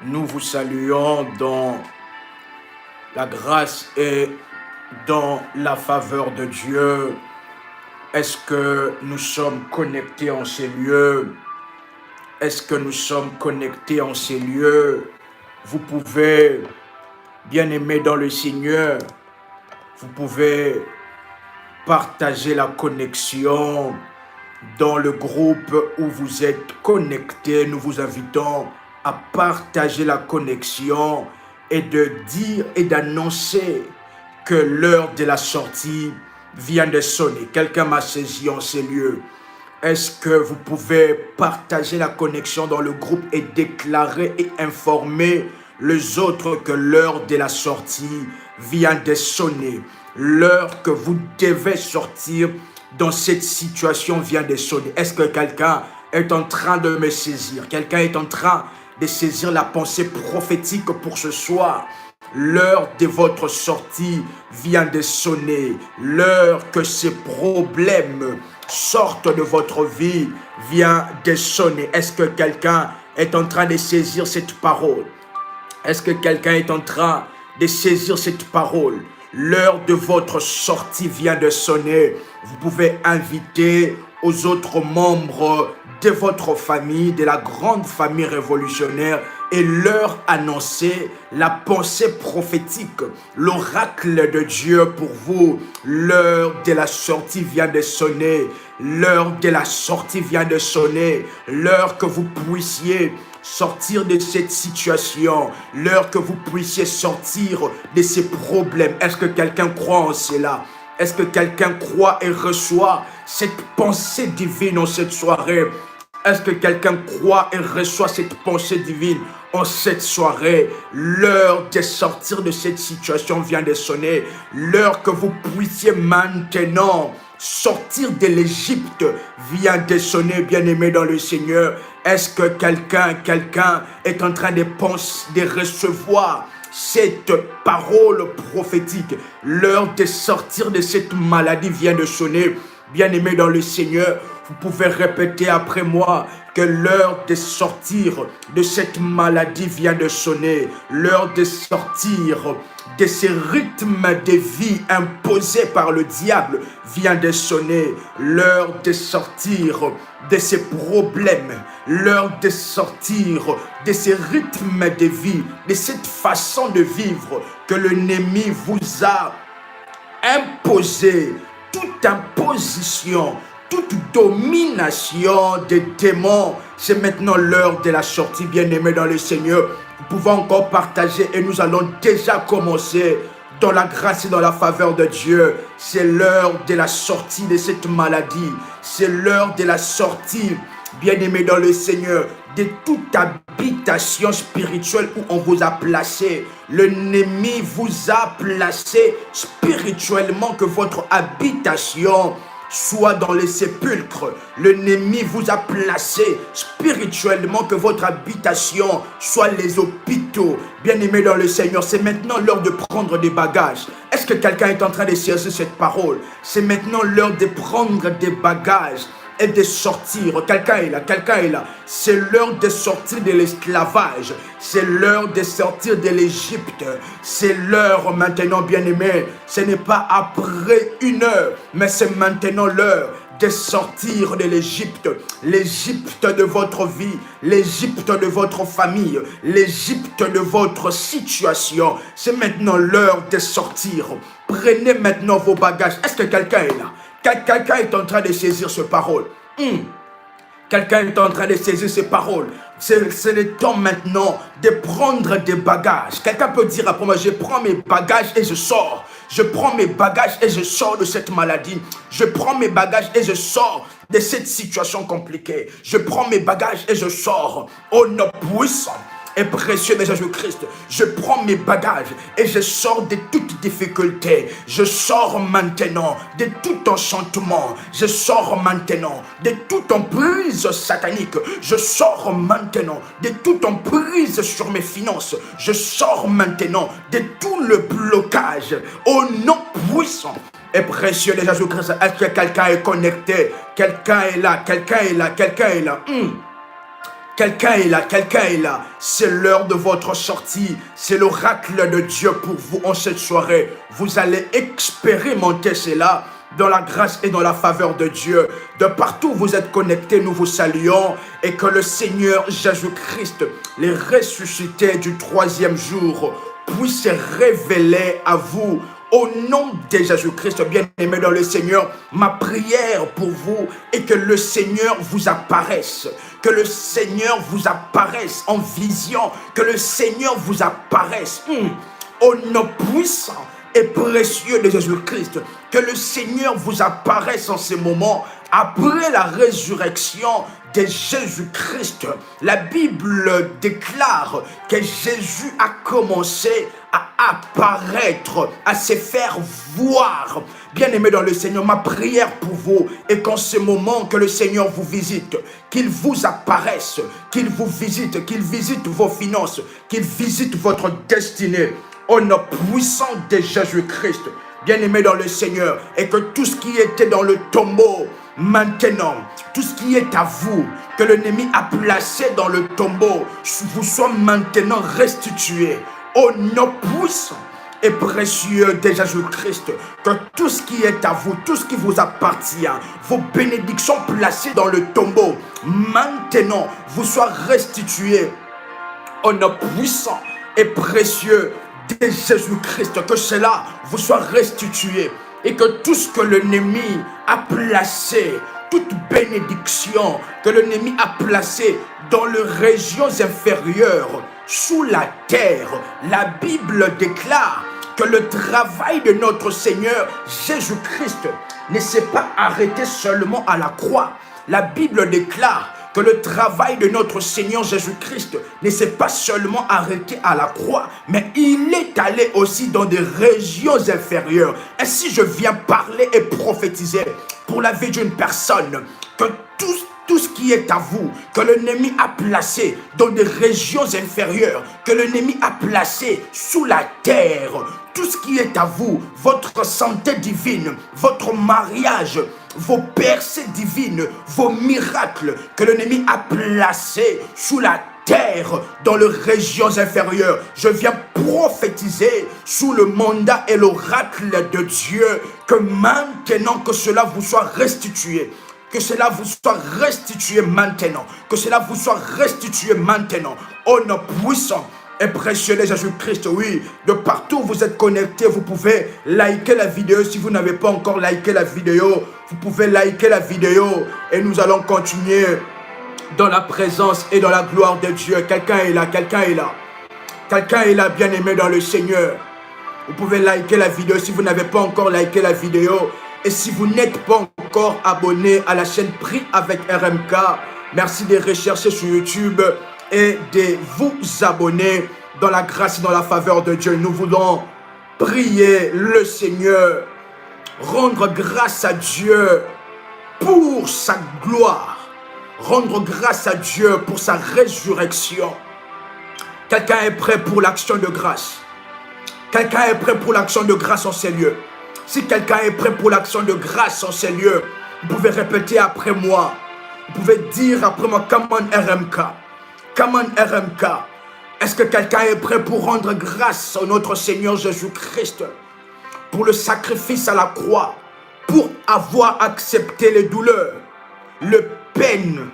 Nous vous saluons dans la grâce et dans la faveur de Dieu. Est-ce que nous sommes connectés en ces lieux? Est-ce que nous sommes connectés en ces lieux? Vous pouvez, bien-aimés dans le Seigneur, vous pouvez partager la connexion dans le groupe où vous êtes connectés. Nous vous invitons à partager la connexion et de dire et d'annoncer que l'heure de la sortie vient de sonner. Quelqu'un m'a saisi en ces lieux. Est-ce que vous pouvez partager la connexion dans le groupe et déclarer et informer les autres que l'heure de la sortie vient de sonner? L'heure que vous devez sortir dans cette situation vient de sonner. Est-ce que quelqu'un est en train de me saisir? Quelqu'un est en train de saisir la pensée prophétique pour ce soir? L'heure de votre sortie vient de sonner. L'heure que ces problèmes sortent de votre vie vient de sonner. Est-ce que quelqu'un est en train de saisir cette parole? Est-ce que quelqu'un est en train de saisir cette parole? L'heure de votre sortie vient de sonner. Vous pouvez inviter aux autres membres de votre famille, de la grande famille révolutionnaire, et leur annoncer la pensée prophétique, l'oracle de Dieu pour vous. L'heure de la sortie vient de sonner. L'heure de la sortie vient de sonner. L'heure que vous puissiez sortir de cette situation, l'heure que vous puissiez sortir de ces problèmes. Est-ce que quelqu'un croit en cela? Est-ce que quelqu'un croit et reçoit cette pensée divine en cette soirée? Est-ce que quelqu'un croit et reçoit cette pensée divine en cette soirée? L'heure de sortir de cette situation vient de sonner. L'heure que vous puissiez maintenant sortir de l'Égypte vient de sonner, bien-aimé dans le Seigneur. Est-ce que quelqu'un est en train de penser, de recevoir cette parole prophétique? L'heure de sortir de cette maladie vient de sonner, bien-aimé dans le Seigneur. Vous pouvez répéter après moi que l'heure de sortir de cette maladie vient de sonner. L'heure de sortir de ces rythmes de vie imposés par le diable vient de sonner. L'heure de sortir de ces problèmes, l'heure de sortir de ces rythmes de vie, de cette façon de vivre que l'ennemi vous a imposé, toute imposition, toute domination des démons. C'est maintenant l'heure de la sortie, bien-aimés dans le Seigneur. Nous pouvons encore partager et nous allons déjà commencer dans la grâce et dans la faveur de Dieu. C'est l'heure de la sortie de cette maladie. C'est l'heure de la sortie, bien-aimés dans le Seigneur, de toute habitation spirituelle où on vous a placé. L'ennemi vous a placé spirituellement, que votre habitation soit dans les sépulcres. L'ennemi vous a placé spirituellement, que votre habitation soit les hôpitaux. Bien-aimés dans le Seigneur, c'est maintenant l'heure de prendre des bagages. Est-ce que quelqu'un est en train de saisir cette parole? C'est maintenant l'heure de prendre des bagages et de sortir. Quelqu'un est là, quelqu'un est là. C'est l'heure de sortir de l'esclavage. C'est l'heure de sortir de l'Égypte. C'est l'heure maintenant, bien-aimé. Ce n'est pas après une heure, mais c'est maintenant l'heure de sortir de l'Égypte. L'Égypte de votre vie, l'Égypte de votre famille, l'Égypte de votre situation. C'est maintenant l'heure de sortir. Prenez maintenant vos bagages. Est-ce que quelqu'un est là? Quelqu'un est en train de saisir ces paroles. Quelqu'un est en train de saisir ces paroles. C'est le temps maintenant de prendre des bagages. Quelqu'un peut dire après moi, je prends mes bagages et je sors. Je prends mes bagages et je sors de cette maladie. Je prends mes bagages et je sors de cette situation compliquée. Je prends mes bagages et je sors. Au nom puissant et précieux de Jésus-Christ, je prends mes bagages et je sors de toute difficulté. Je sors maintenant de tout enchantement. Je sors maintenant de toute emprise satanique. Je sors maintenant de toute emprise sur mes finances. Je sors maintenant de tout le blocage. Au nom puissant et précieux de Jésus-Christ, est-ce que quelqu'un est connecté? Quelqu'un est là, quelqu'un est là, quelqu'un est là. Quelqu'un est là, quelqu'un est là. C'est l'heure de votre sortie. C'est l'oracle de Dieu pour vous en cette soirée. Vous allez expérimenter cela dans la grâce et dans la faveur de Dieu. De partout où vous êtes connectés, nous vous saluons. Et que le Seigneur Jésus-Christ, les ressuscités du troisième jour, puisse se révéler à vous. Au nom de Jésus-Christ, bien-aimé dans le Seigneur, ma prière pour vous est que le Seigneur vous apparaisse. Que le Seigneur vous apparaisse en vision. Que le Seigneur vous apparaisse au nom puissant et précieux de Jésus-Christ. Que le Seigneur vous apparaisse en ces moments après la résurrection de Jésus-Christ. La Bible déclare que Jésus a commencé à apparaître, à se faire voir. Bien-aimé dans le Seigneur, ma prière pour vous est qu'en ce moment que le Seigneur vous visite, qu'il vous apparaisse, qu'il vous visite, qu'il visite vos finances, qu'il visite votre destinée. Au nom puissant de Jésus-Christ, bien-aimé dans le Seigneur, et que tout ce qui était dans le tombeau, maintenant, tout ce qui est à vous, que l'ennemi a placé dans le tombeau, vous soit maintenant restitué. Au nom puissant et précieux de Jésus-Christ, que tout ce qui est à vous, tout ce qui vous appartient, vos bénédictions placées dans le tombeau, maintenant, vous soient restituées. Au nom puissant et précieux de Jésus-Christ, que cela vous soit restitué et que tout ce que l'ennemi a placé, toute bénédiction que l'ennemi a placée dans les régions inférieures, sous la terre, la Bible déclare que le travail de notre Seigneur Jésus-Christ ne s'est pas arrêté seulement à la croix. La Bible déclare que le travail de notre Seigneur Jésus-Christ ne s'est pas seulement arrêté à la croix, mais il est allé aussi dans des régions inférieures. Ainsi, je viens parler et prophétiser pour la vie d'une personne que tout ce qui est à vous, que l'ennemi a placé dans des régions inférieures, que l'ennemi a placé sous la terre, tout ce qui est à vous, votre santé divine, votre mariage, vos percées divines, vos miracles, que l'ennemi a placés sous la terre, dans les régions inférieures. Je viens prophétiser sous le mandat et l'oracle de Dieu, que maintenant que cela vous soit restitué. Que cela vous soit restitué maintenant. Que cela vous soit restitué maintenant. Au nom puissant et précieux de Jésus-Christ, oui. De partout où vous êtes connectés, vous pouvez liker la vidéo. Si vous n'avez pas encore liké la vidéo, vous pouvez liker la vidéo. Et nous allons continuer dans la présence et dans la gloire de Dieu. Quelqu'un est là, quelqu'un est là. Quelqu'un est là, bien-aimé dans le Seigneur. Vous pouvez liker la vidéo si vous n'avez pas encore liké la vidéo. Et si vous n'êtes pas encore abonné à la chaîne Prie avec RMK, merci de rechercher sur YouTube et de vous abonner dans la grâce et dans la faveur de Dieu. Nous voulons prier le Seigneur, rendre grâce à Dieu pour sa gloire, rendre grâce à Dieu pour sa résurrection. Quelqu'un est prêt pour l'action de grâce? Quelqu'un est prêt pour l'action de grâce en ces lieux? Si quelqu'un est prêt pour l'action de grâce en ces lieux, vous pouvez répéter après moi. Vous pouvez dire après moi, come on RMK. Come on RMK. Est-ce que quelqu'un est prêt pour rendre grâce à notre Seigneur Jésus-Christ, pour le sacrifice à la croix, pour avoir accepté les douleurs, le peine,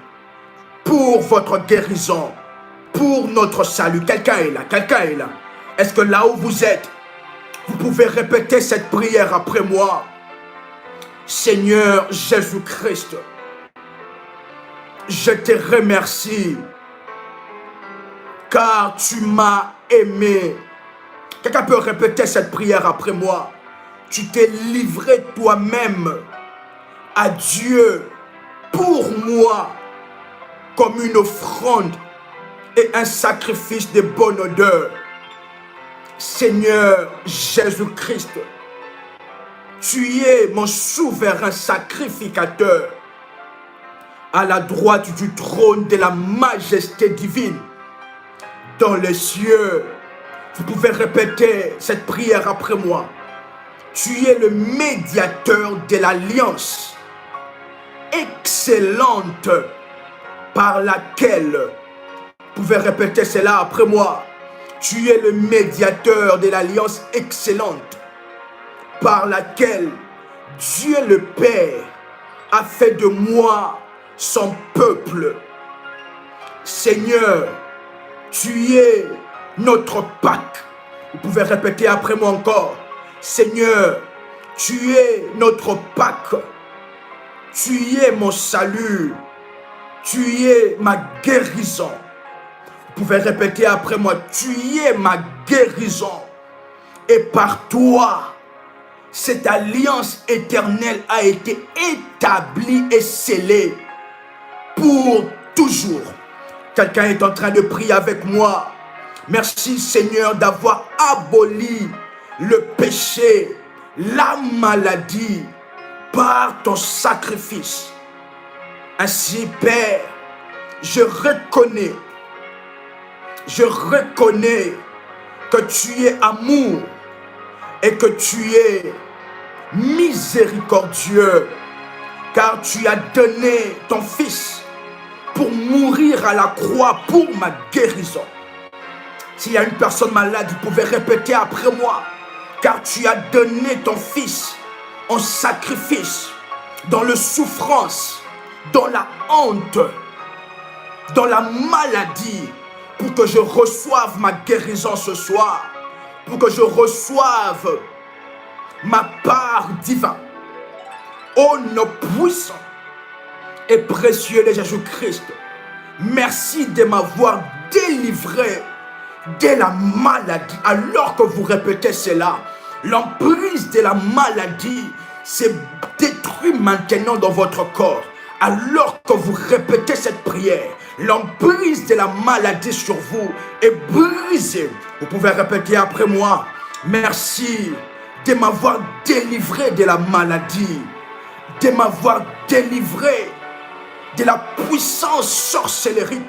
pour votre guérison, pour notre salut? Quelqu'un est là, quelqu'un est là. Est-ce que là où vous êtes, vous pouvez répéter cette prière après moi? Seigneur Jésus-Christ, je te remercie car tu m'as aimé. Quelqu'un peut répéter cette prière après moi? Tu t'es livré toi-même à Dieu pour moi comme une offrande et un sacrifice de bonne odeur. Seigneur Jésus-Christ, tu es mon souverain sacrificateur à la droite du trône de la majesté divine dans les cieux. Vous pouvez répéter cette prière après moi. Tu es le médiateur de l'alliance excellente par laquelle Vous pouvez répéter cela après moi. Tu es le médiateur de l'alliance excellente par laquelle Dieu le Père a fait de moi son peuple. Seigneur, tu es notre Pâque. Vous pouvez répéter après moi encore. Seigneur, tu es notre Pâque. Tu es mon salut. Tu es ma guérison. Vous pouvez répéter après moi. Tu es ma guérison. Et par toi, cette alliance éternelle a été établie et scellée pour toujours. Quelqu'un est en train de prier avec moi. Merci Seigneur d'avoir aboli le péché, la maladie par ton sacrifice. Ainsi, Père, je reconnais que tu es amour et que tu es miséricordieux, car tu as donné ton Fils pour mourir à la croix pour ma guérison. S'il y a une personne malade, vous pouvez répéter après moi, car tu as donné ton Fils en sacrifice, dans la souffrance, dans la honte, dans la maladie, pour que je reçoive ma guérison ce soir, pour que je reçoive ma part divine. Ô nom puissant et précieux de Jésus-Christ, merci de m'avoir délivré de la maladie. Alors que vous répétez cela, l'emprise de la maladie s'est détruite maintenant dans votre corps. Alors que vous répétez cette prière, l'emprise de la maladie sur vous est brisée. Vous pouvez répéter après moi. Merci de m'avoir délivré de la maladie, de m'avoir délivré de la puissance sorcellérique.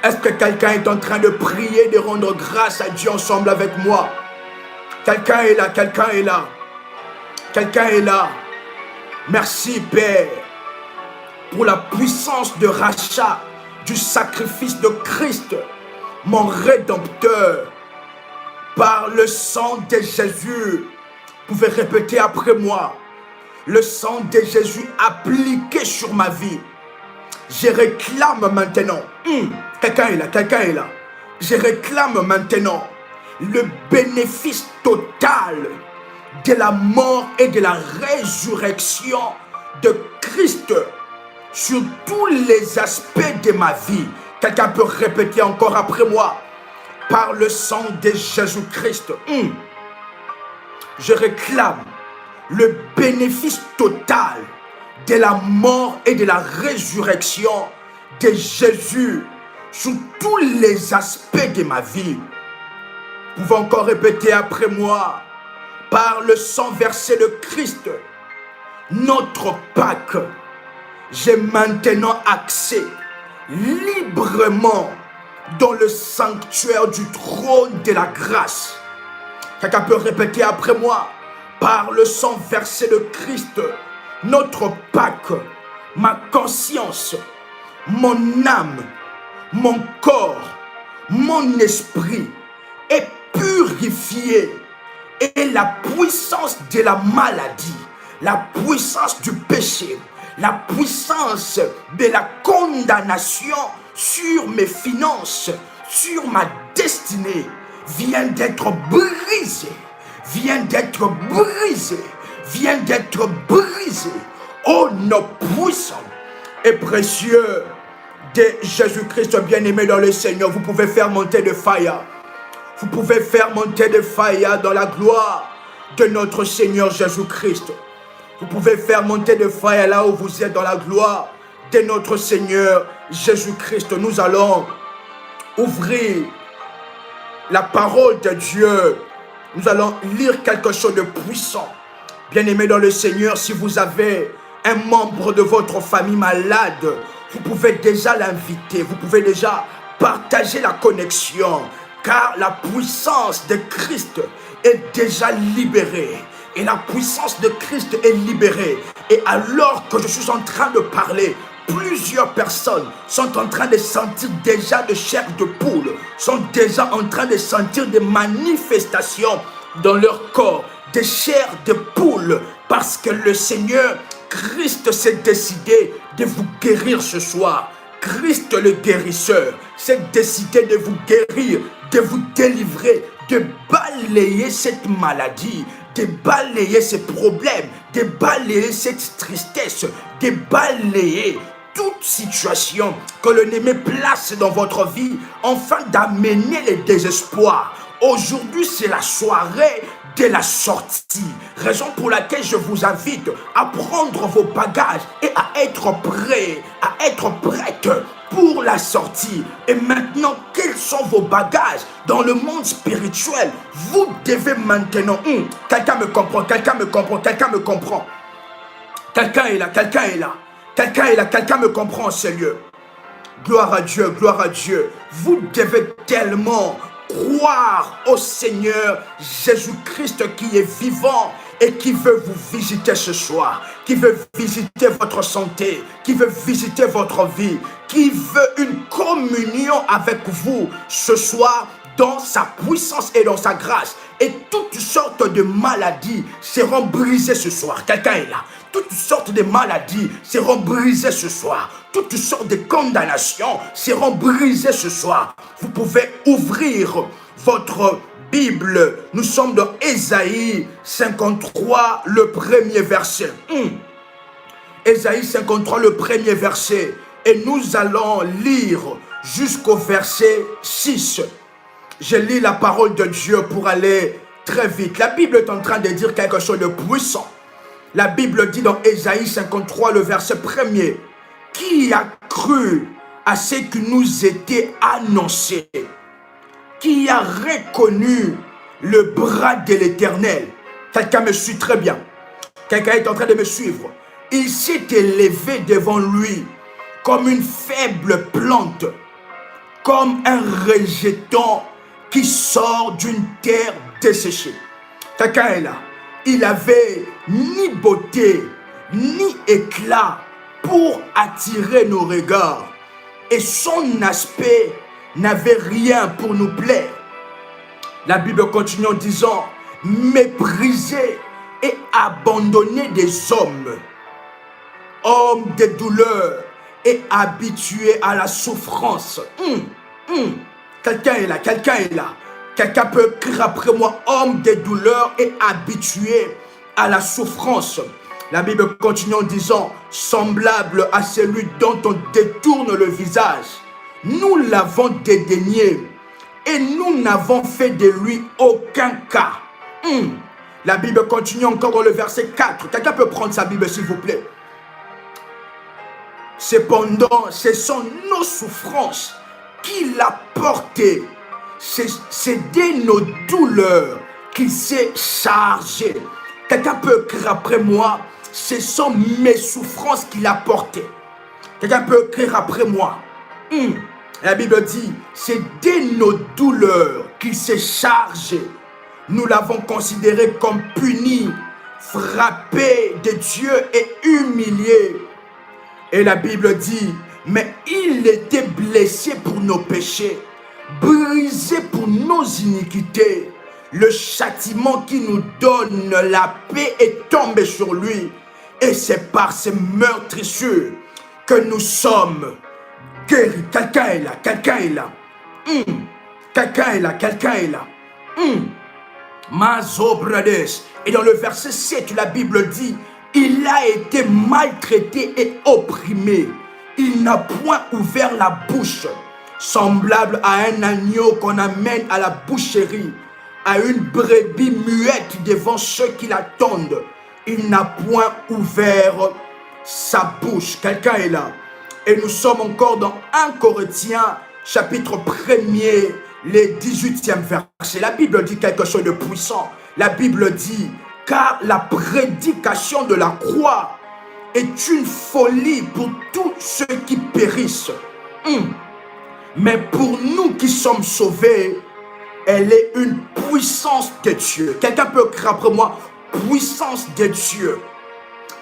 Est-ce que quelqu'un est en train de prier, de rendre grâce à Dieu ensemble avec moi? Quelqu'un est là, quelqu'un est là. Quelqu'un est là. Merci Père pour la puissance de rachat du sacrifice de Christ, mon Rédempteur, par le sang de Jésus. Vous pouvez répéter après moi. Le sang de Jésus appliqué sur ma vie. Je réclame maintenant. Quelqu'un est là, quelqu'un est là. Je réclame maintenant le bénéfice total de la mort et de la résurrection de Christ sur tous les aspects de ma vie. Quelqu'un peut répéter encore après moi. Par le sang de Jésus-Christ, je réclame le bénéfice total de la mort et de la résurrection de Jésus sur tous les aspects de ma vie. Vous pouvez encore répéter après moi. Par le sang versé de Christ, notre Pâque, j'ai maintenant accès librement dans le sanctuaire du trône de la grâce. Quelqu'un peut répéter après moi. Par le sang versé de Christ, notre Pâque, ma conscience, mon âme, mon corps, mon esprit est purifié. Et la puissance de la maladie, la puissance du péché, la puissance de la condamnation sur mes finances, sur ma destinée, vient d'être brisée, vient d'être brisée, vient d'être brisée. Ô nom puissant et précieux de Jésus-Christ bien-aimé dans le Seigneur, vous pouvez faire monter de fire. Vous pouvez faire monter de fire dans la gloire de notre Seigneur Jésus-Christ. Vous pouvez faire monter de fire là où vous êtes dans la gloire de notre Seigneur Jésus-Christ. Nous allons ouvrir la parole de Dieu. Nous allons lire quelque chose de puissant. Bien-aimés dans le Seigneur, si vous avez un membre de votre famille malade, vous pouvez déjà l'inviter. Vous pouvez déjà partager la connexion. Car la puissance de Christ est déjà libérée. Et la puissance de Christ est libérée. Et alors que je suis en train de parler, plusieurs personnes sont en train de sentir déjà de chair de poule, sont déjà en train de sentir des manifestations dans leur corps, des chairs de poule, parce que le Seigneur Christ s'est décidé de vous guérir ce soir. Christ le guérisseur s'est décidé de vous guérir, de vous délivrer, de balayer cette maladie, de balayer ces problèmes, de balayer cette tristesse, de balayer toute situation que l'ennemi place dans votre vie, afin d'amener le désespoir. Aujourd'hui, c'est la soirée de la sortie. Raison pour laquelle je vous invite à prendre vos bagages et à être prêt, à être prête pour la sortie. Et maintenant, quels sont vos bagages dans le monde spirituel? Vous devez maintenant... quelqu'un me comprend, quelqu'un me comprend, quelqu'un me comprend. Quelqu'un est là, quelqu'un est là. Quelqu'un est là, quelqu'un me comprend en ce lieu. Gloire à Dieu, gloire à Dieu. Vous devez tellement croire au Seigneur Jésus-Christ qui est vivant et qui veut vous visiter ce soir, qui veut visiter votre santé, qui veut visiter votre vie, qui veut une communion avec vous ce soir dans sa puissance et dans sa grâce. Et toutes sortes de maladies seront brisées ce soir. Quelqu'un est là. Toutes sortes de maladies seront brisées ce soir. Toutes sortes de condamnations seront brisées ce soir. Vous pouvez ouvrir votre Bible. Nous sommes dans Ésaïe 53, le premier verset. Ésaïe 53, le premier verset. Et nous allons lire jusqu'au verset 6. Je lis la parole de Dieu pour aller très vite. La Bible est en train de dire quelque chose de puissant. La Bible dit dans Ésaïe 53, le verset 1er, « Qui a cru à ce qui nous était annoncé? Qui a reconnu le bras de l'Éternel ?» Quelqu'un me suit très bien. Quelqu'un est en train de me suivre. Il s'est élevé devant lui comme une faible plante, comme un rejeton qui sort d'une terre desséchée. Quelqu'un est là. Il avait ni beauté, ni éclat pour attirer nos regards. Et son aspect n'avait rien pour nous plaire. La Bible continue en disant, méprisé et abandonné des hommes, homme de douleur et habitué à la souffrance. Quelqu'un est là, quelqu'un est là. Quelqu'un peut crier après moi, homme de douleur et habitué à la souffrance. La Bible continue en disant, semblable à celui dont on détourne le visage. Nous l'avons dédaigné et nous n'avons fait de lui aucun cas. La Bible continue encore dans le verset 4. Quelqu'un peut prendre sa Bible s'il vous plaît. Cependant, ce sont nos souffrances qu'il a portées. C'est de nos douleurs qu'il s'est chargé. Quelqu'un peut écrire après moi, ce sont mes souffrances qu'il a portées. Quelqu'un peut écrire après moi. La Bible dit, c'est de nos douleurs qu'il s'est chargé. Nous l'avons considéré comme puni, frappé de Dieu et humilié. Et la Bible dit, mais il était blessé pour nos péchés, brisé pour nos iniquités. Le châtiment qui nous donne la paix est tombé sur lui. Et c'est par ces meurtrissures que nous sommes guéris. Quelqu'un est là, quelqu'un est là. Quelqu'un est là, quelqu'un est là. Et dans le verset 7, la Bible dit, il a été maltraité et opprimé. Il n'a point ouvert la bouche, semblable à un agneau qu'on amène à la boucherie, à une brebis muette devant ceux qui l'attendent. Il n'a point ouvert sa bouche. Quelqu'un est là. Et nous sommes encore dans 1 Corinthiens, chapitre 1er, le 18e verset. La Bible dit quelque chose de puissant. La Bible dit, car la prédication de la croix est une folie pour tous ceux qui périssent. Mais pour nous qui sommes sauvés, elle est une puissance de Dieu. Quelqu'un peut écrire après moi, puissance de Dieu.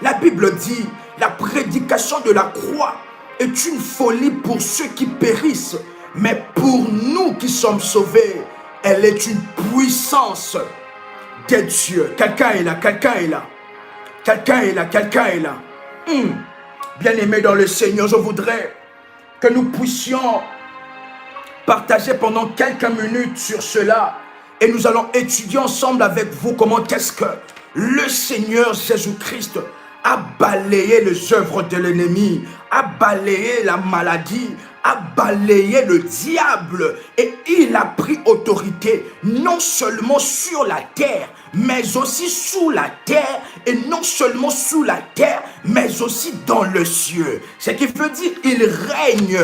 La Bible dit, la prédication de la croix est une folie pour ceux qui périssent, mais pour nous qui sommes sauvés, elle est une puissance de Dieu. Quelqu'un est là, quelqu'un est là. Quelqu'un est là, quelqu'un est là. Bien-aimé dans le Seigneur, je voudrais que nous puissions partager pendant quelques minutes sur cela. Et nous allons étudier ensemble avec vous comment est-ce que le Seigneur Jésus-Christ a balayé les œuvres de l'ennemi, a balayé la maladie, a balayé le diable. Et il a pris autorité non seulement sur la terre, mais aussi sous la terre. Et non seulement sous la terre, mais aussi dans le ciel. Ce qui veut dire il règne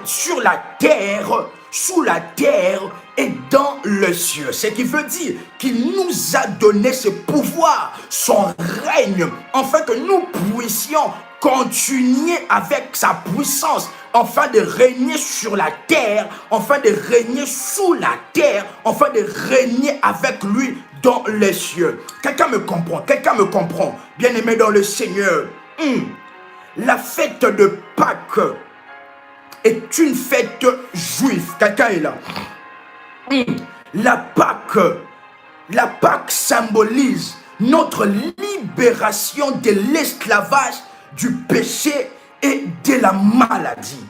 sur la terre, sous la terre et dans le ciel. Ce qui veut dire qu'il nous a donné ce pouvoir, son règne, afin que nous puissions continuer avec sa puissance, afin de régner sur la terre, afin de régner sous la terre, afin de régner avec lui dans les cieux. Quelqu'un me comprend, quelqu'un me comprend. Bien-aimé dans le Seigneur, la fête de Pâques est une fête juive. Quelqu'un est là. La Pâque symbolise notre libération de l'esclavage, du péché et de la maladie.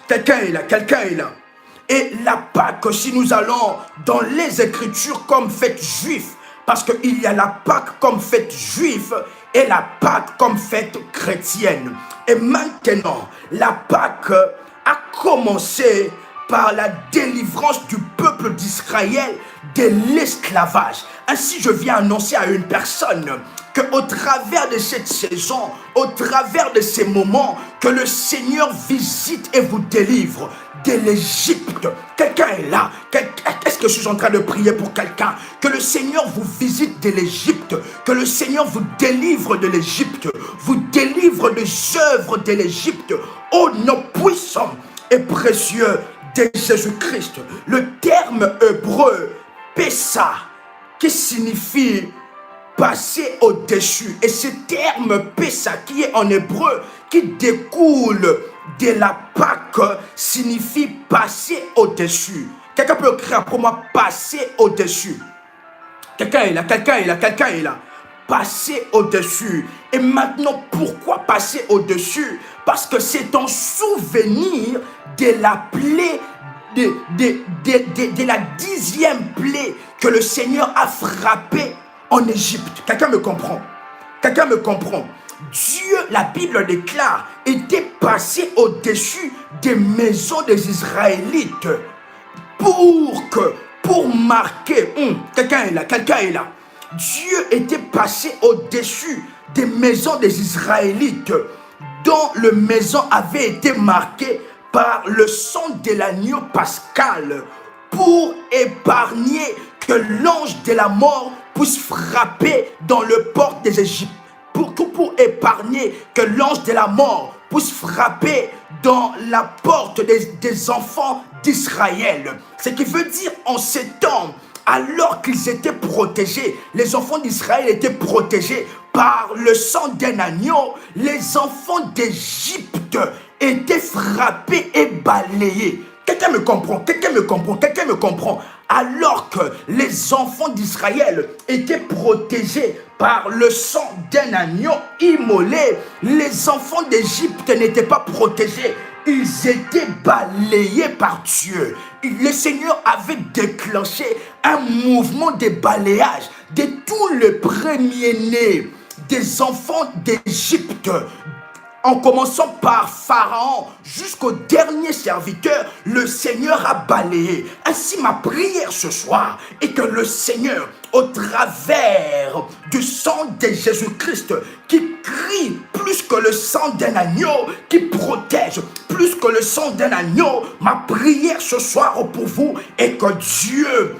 Quelqu'un est là, quelqu'un est là. Et la Pâque, si nous allons dans les Écritures comme fête juive, parce qu'il y a la Pâque comme fête juive et la Pâque comme fête chrétienne. Et maintenant, la Pâque a commencé par la délivrance du peuple d'Israël de l'esclavage. Ainsi, je viens annoncer à une personne qu'au travers de cette saison, au travers de ces moments, que le Seigneur visite et vous délivre de l'Égypte. Quelqu'un est là. Est-ce que je suis en train de prier pour quelqu'un? Que le Seigneur vous visite de l'Égypte, que le Seigneur vous délivre de l'Égypte, vous délivre des œuvres de l'Égypte, au nom puissant et précieux de Jésus-Christ. Le terme hébreu Pessa, qui signifie passer au-dessus. Et ce terme Pessa, qui est en hébreu, qui découle de la Pâque, signifie passer au-dessus. Quelqu'un peut écrire pour moi, passer au-dessus. Quelqu'un est là, quelqu'un est là, quelqu'un est là. Passer au-dessus. Et maintenant, pourquoi passer au-dessus? Parce que c'est en souvenir de la plaie, de la 10e plaie que le Seigneur a frappé en Égypte. Quelqu'un me comprend? Quelqu'un me comprend? Dieu, la Bible déclare, était passé au-dessus des maisons des Israélites pour marquer. Quelqu'un est là, quelqu'un est là. Dieu était passé au-dessus des maisons des Israélites, dont le maison avait été marqué par le sang de l'agneau pascal, pour épargner que l'ange de la mort puisse frapper dans le port des Égyptes, pour épargner que l'ange de la mort puisse frapper dans la porte des enfants d'Israël. Ce qui veut dire, en ces temps, alors qu'ils étaient protégés, les enfants d'Israël étaient protégés par le sang d'un agneau, les enfants d'Égypte étaient frappés et balayés. Quelqu'un me comprend, quelqu'un me comprend, quelqu'un me comprend. Alors que les enfants d'Israël étaient protégés par le sang d'un agneau immolé, les enfants d'Égypte n'étaient pas protégés. Ils étaient balayés par Dieu. Le Seigneur avait déclenché un mouvement de balayage de tous les premiers-nés des enfants d'Égypte. En commençant par Pharaon jusqu'au dernier serviteur, le Seigneur a balayé. Ainsi, ma prière ce soir est que le Seigneur, au travers du sang de Jésus-Christ, qui crie plus que le sang d'un agneau, qui protège plus que le sang d'un agneau, ma prière ce soir pour vous est que Dieu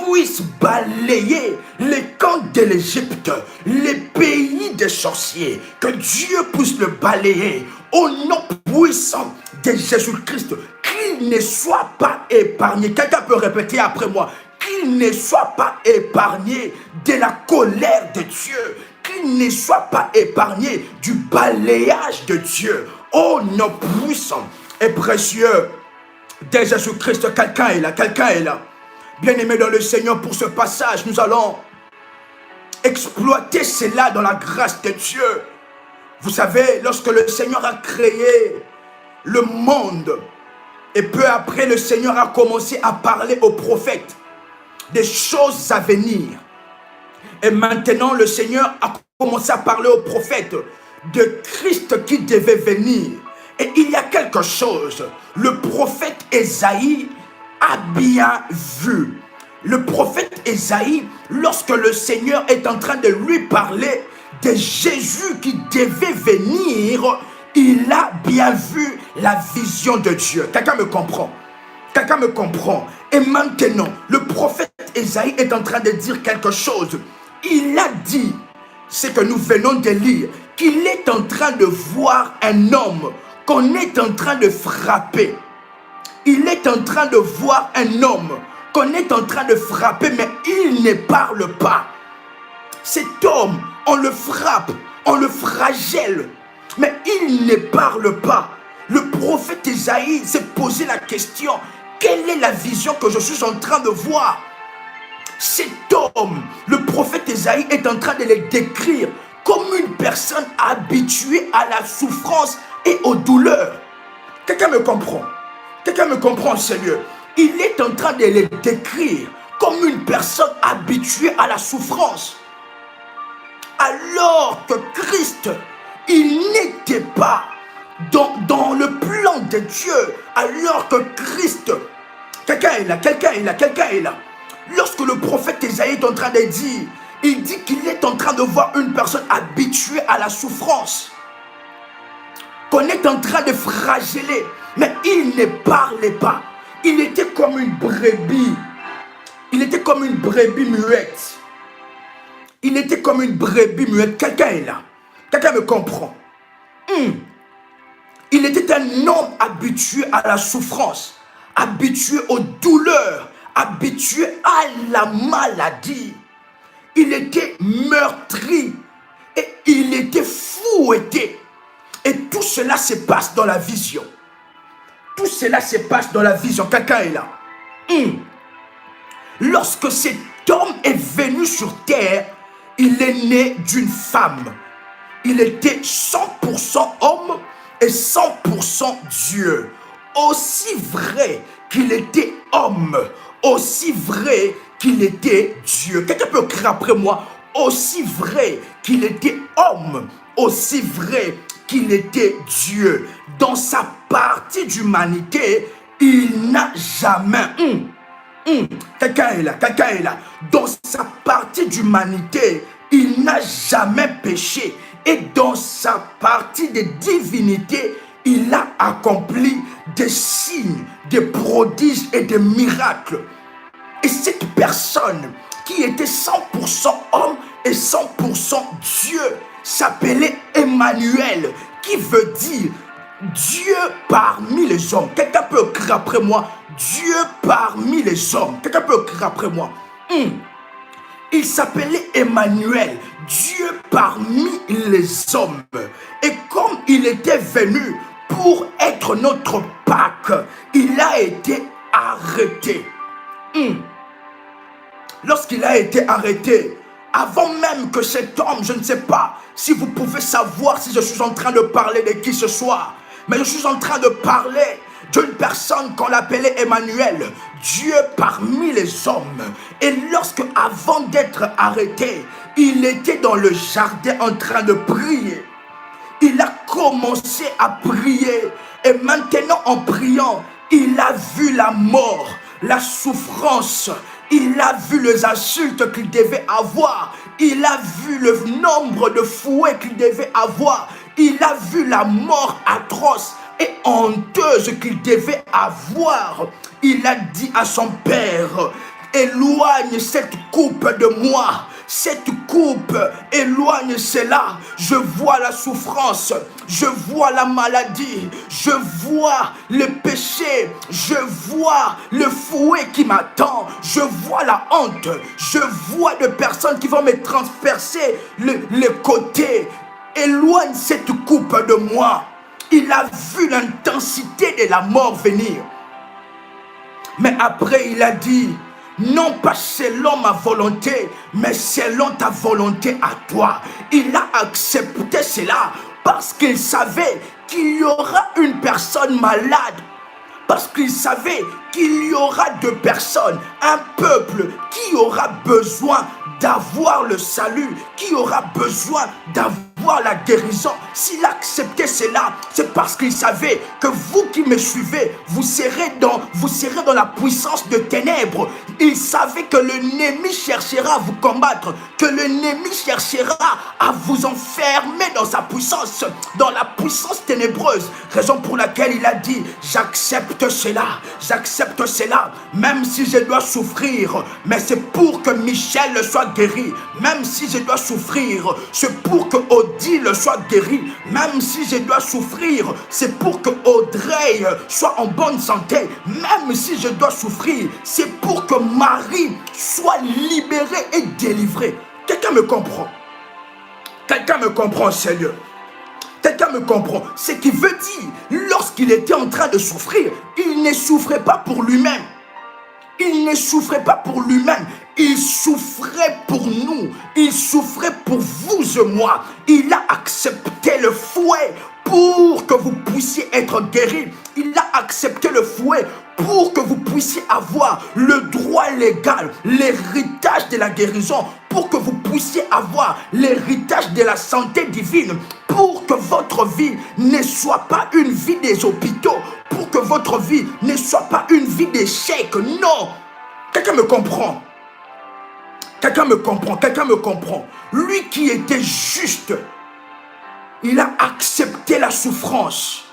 puisse balayer les camps de l'Égypte, les pays des sorciers, que Dieu puisse le balayer au nom puissant de Jésus-Christ, qu'il ne soit pas épargné. Quelqu'un peut répéter après moi, qu'il ne soit pas épargné de la colère de Dieu, qu'il ne soit pas épargné du balayage de Dieu. Oh, notre puissant et précieux de Jésus-Christ, quelqu'un est là, quelqu'un est là. Bien-aimé dans le Seigneur, pour ce passage, nous allons exploiter cela dans la grâce de Dieu. Vous savez, lorsque le Seigneur a créé le monde, et peu après, le Seigneur a commencé à parler aux prophètes des choses à venir. Et maintenant, le Seigneur a commencé à parler aux prophètes de Christ qui devait venir. Et il y a quelque chose, le prophète Ésaïe a bien vu. Le prophète Ésaïe, lorsque le Seigneur est en train de lui parler de Jésus qui devait venir, il a bien vu la vision de Dieu. Quelqu'un me comprend? Quelqu'un me comprend? Et maintenant, le prophète Ésaïe est en train de dire quelque chose. Il a dit, ce que nous venons de lire, qu'il est en train de voir un homme qu'on est en train de frapper. Il est en train de voir un homme qu'on est en train de frapper, mais il ne parle pas. Cet homme, on le frappe, on le flagelle, mais il ne parle pas. Le prophète Ésaïe s'est posé la question, quelle est la vision que je suis en train de voir? Cet homme, le prophète Ésaïe est en train de le décrire comme une personne habituée à la souffrance et aux douleurs. Quelqu'un me comprend? Quelqu'un me comprend, Seigneur? Il est en train de le décrire comme une personne habituée à la souffrance. Alors que Christ, il n'était pas dans le plan de Dieu. Alors que Christ, quelqu'un est là, quelqu'un est là, quelqu'un est là. Lorsque le prophète Ésaïe est en train de dire, il dit qu'il est en train de voir une personne habituée à la souffrance, qu'on est en train de flageller, mais il ne parlait pas. Il était comme une brebis. Il était comme une brebis muette. Il était comme une brebis muette. Quelqu'un est là. Quelqu'un me comprend. Il était un homme habitué à la souffrance, habitué aux douleurs, habitué à la maladie. Il était meurtri et il était fouetté. Et tout cela se passe dans la vision. Tout cela se passe dans la vision. Quelqu'un est là. Lorsque cet homme est venu sur terre, il est né d'une femme. Il était 100% homme et 100% Dieu. Aussi vrai qu'il était homme, aussi vrai qu'il était Dieu. Quelqu'un peut crier après moi, aussi vrai qu'il était homme, aussi vrai qu'il était Dieu. Dans sa partie d'humanité, il n'a jamais... Quelqu'un est là, quelqu'un est là. Dans sa partie d'humanité, il n'a jamais péché. Et dans sa partie de divinité, il a accompli des signes, des prodiges et des miracles. Et cette personne qui était 100% homme et 100% Dieu s'appelait Emmanuel, qui veut dire Dieu parmi les hommes. Quelqu'un peut crier après moi, Dieu parmi les hommes. Quelqu'un peut crier après moi. Il s'appelait Emmanuel, Dieu parmi les hommes. Et comme il était venu pour être notre Pâque, il a été arrêté. Lorsqu'il a été arrêté, avant même que cet homme, je ne sais pas si vous pouvez savoir si je suis en train de parler de qui ce soit, mais je suis en train de parler d'une personne qu'on appelait Emmanuel, Dieu parmi les hommes. Et lorsque, avant d'être arrêté, il était dans le jardin en train de prier, il a commencé à prier. Et maintenant, en priant, il a vu la mort, la souffrance. Il a vu les insultes qu'il devait avoir. Il a vu le nombre de fouets qu'il devait avoir. Il a vu la mort atroce et honteuse qu'il devait avoir. Il a dit à son père, éloigne cette coupe de moi. cette coupe, éloigne cela. Je vois la souffrance, je vois la maladie, je vois le péché, je vois le fouet qui m'attend, je vois la honte, je vois des personnes qui vont me transpercer les côtés. Éloigne cette coupe de moi. Il a vu l'intensité de la mort venir. Mais après, il a dit, non pas selon ma volonté, mais selon ta volonté à toi. Il a accepté cela parce qu'il savait qu'il y aura une personne malade. Parce qu'il savait qu'il y aura deux personnes, un peuple qui aura besoin d'avoir le salut, qui aura besoin d'avoir la guérison. S'il acceptait cela, c'est parce qu'il savait que vous qui me suivez, vous serez dans la puissance de ténèbres. Il savait que l'ennemi cherchera à vous combattre, que l'ennemi cherchera à vous enfermer dans sa puissance, dans la puissance ténébreuse. Raison pour laquelle il a dit, j'accepte cela, même si je dois souffrir, mais c'est pour que Michel soit guéri. Même si je dois souffrir, c'est pour que Odile soit guérie. Même si je dois souffrir, c'est pour que Audrey soit en bonne santé. Même si je dois souffrir, c'est pour que Marie soit libérée et délivrée. Quelqu'un me comprend? Quelqu'un me comprend, Seigneur? Quelqu'un me comprend? Ce qui veut dire, lorsqu'il était en train de souffrir, il ne souffrait pas pour lui-même. Il ne souffrait pas pour lui-même. Il souffrait pour nous. Il souffrait pour vous et moi. Il a accepté le fouet pour que vous puissiez être guéris. Il a accepté le fouet pour que vous puissiez avoir le droit légal, l'héritage de la guérison, pour que vous puissiez avoir l'héritage de la santé divine, pour que votre vie ne soit pas une vie des hôpitaux, pour que votre vie ne soit pas une vie d'échec. Non! Quelqu'un me comprend? Quelqu'un me comprend? Quelqu'un me comprend? Lui qui était juste, il a accepté la souffrance.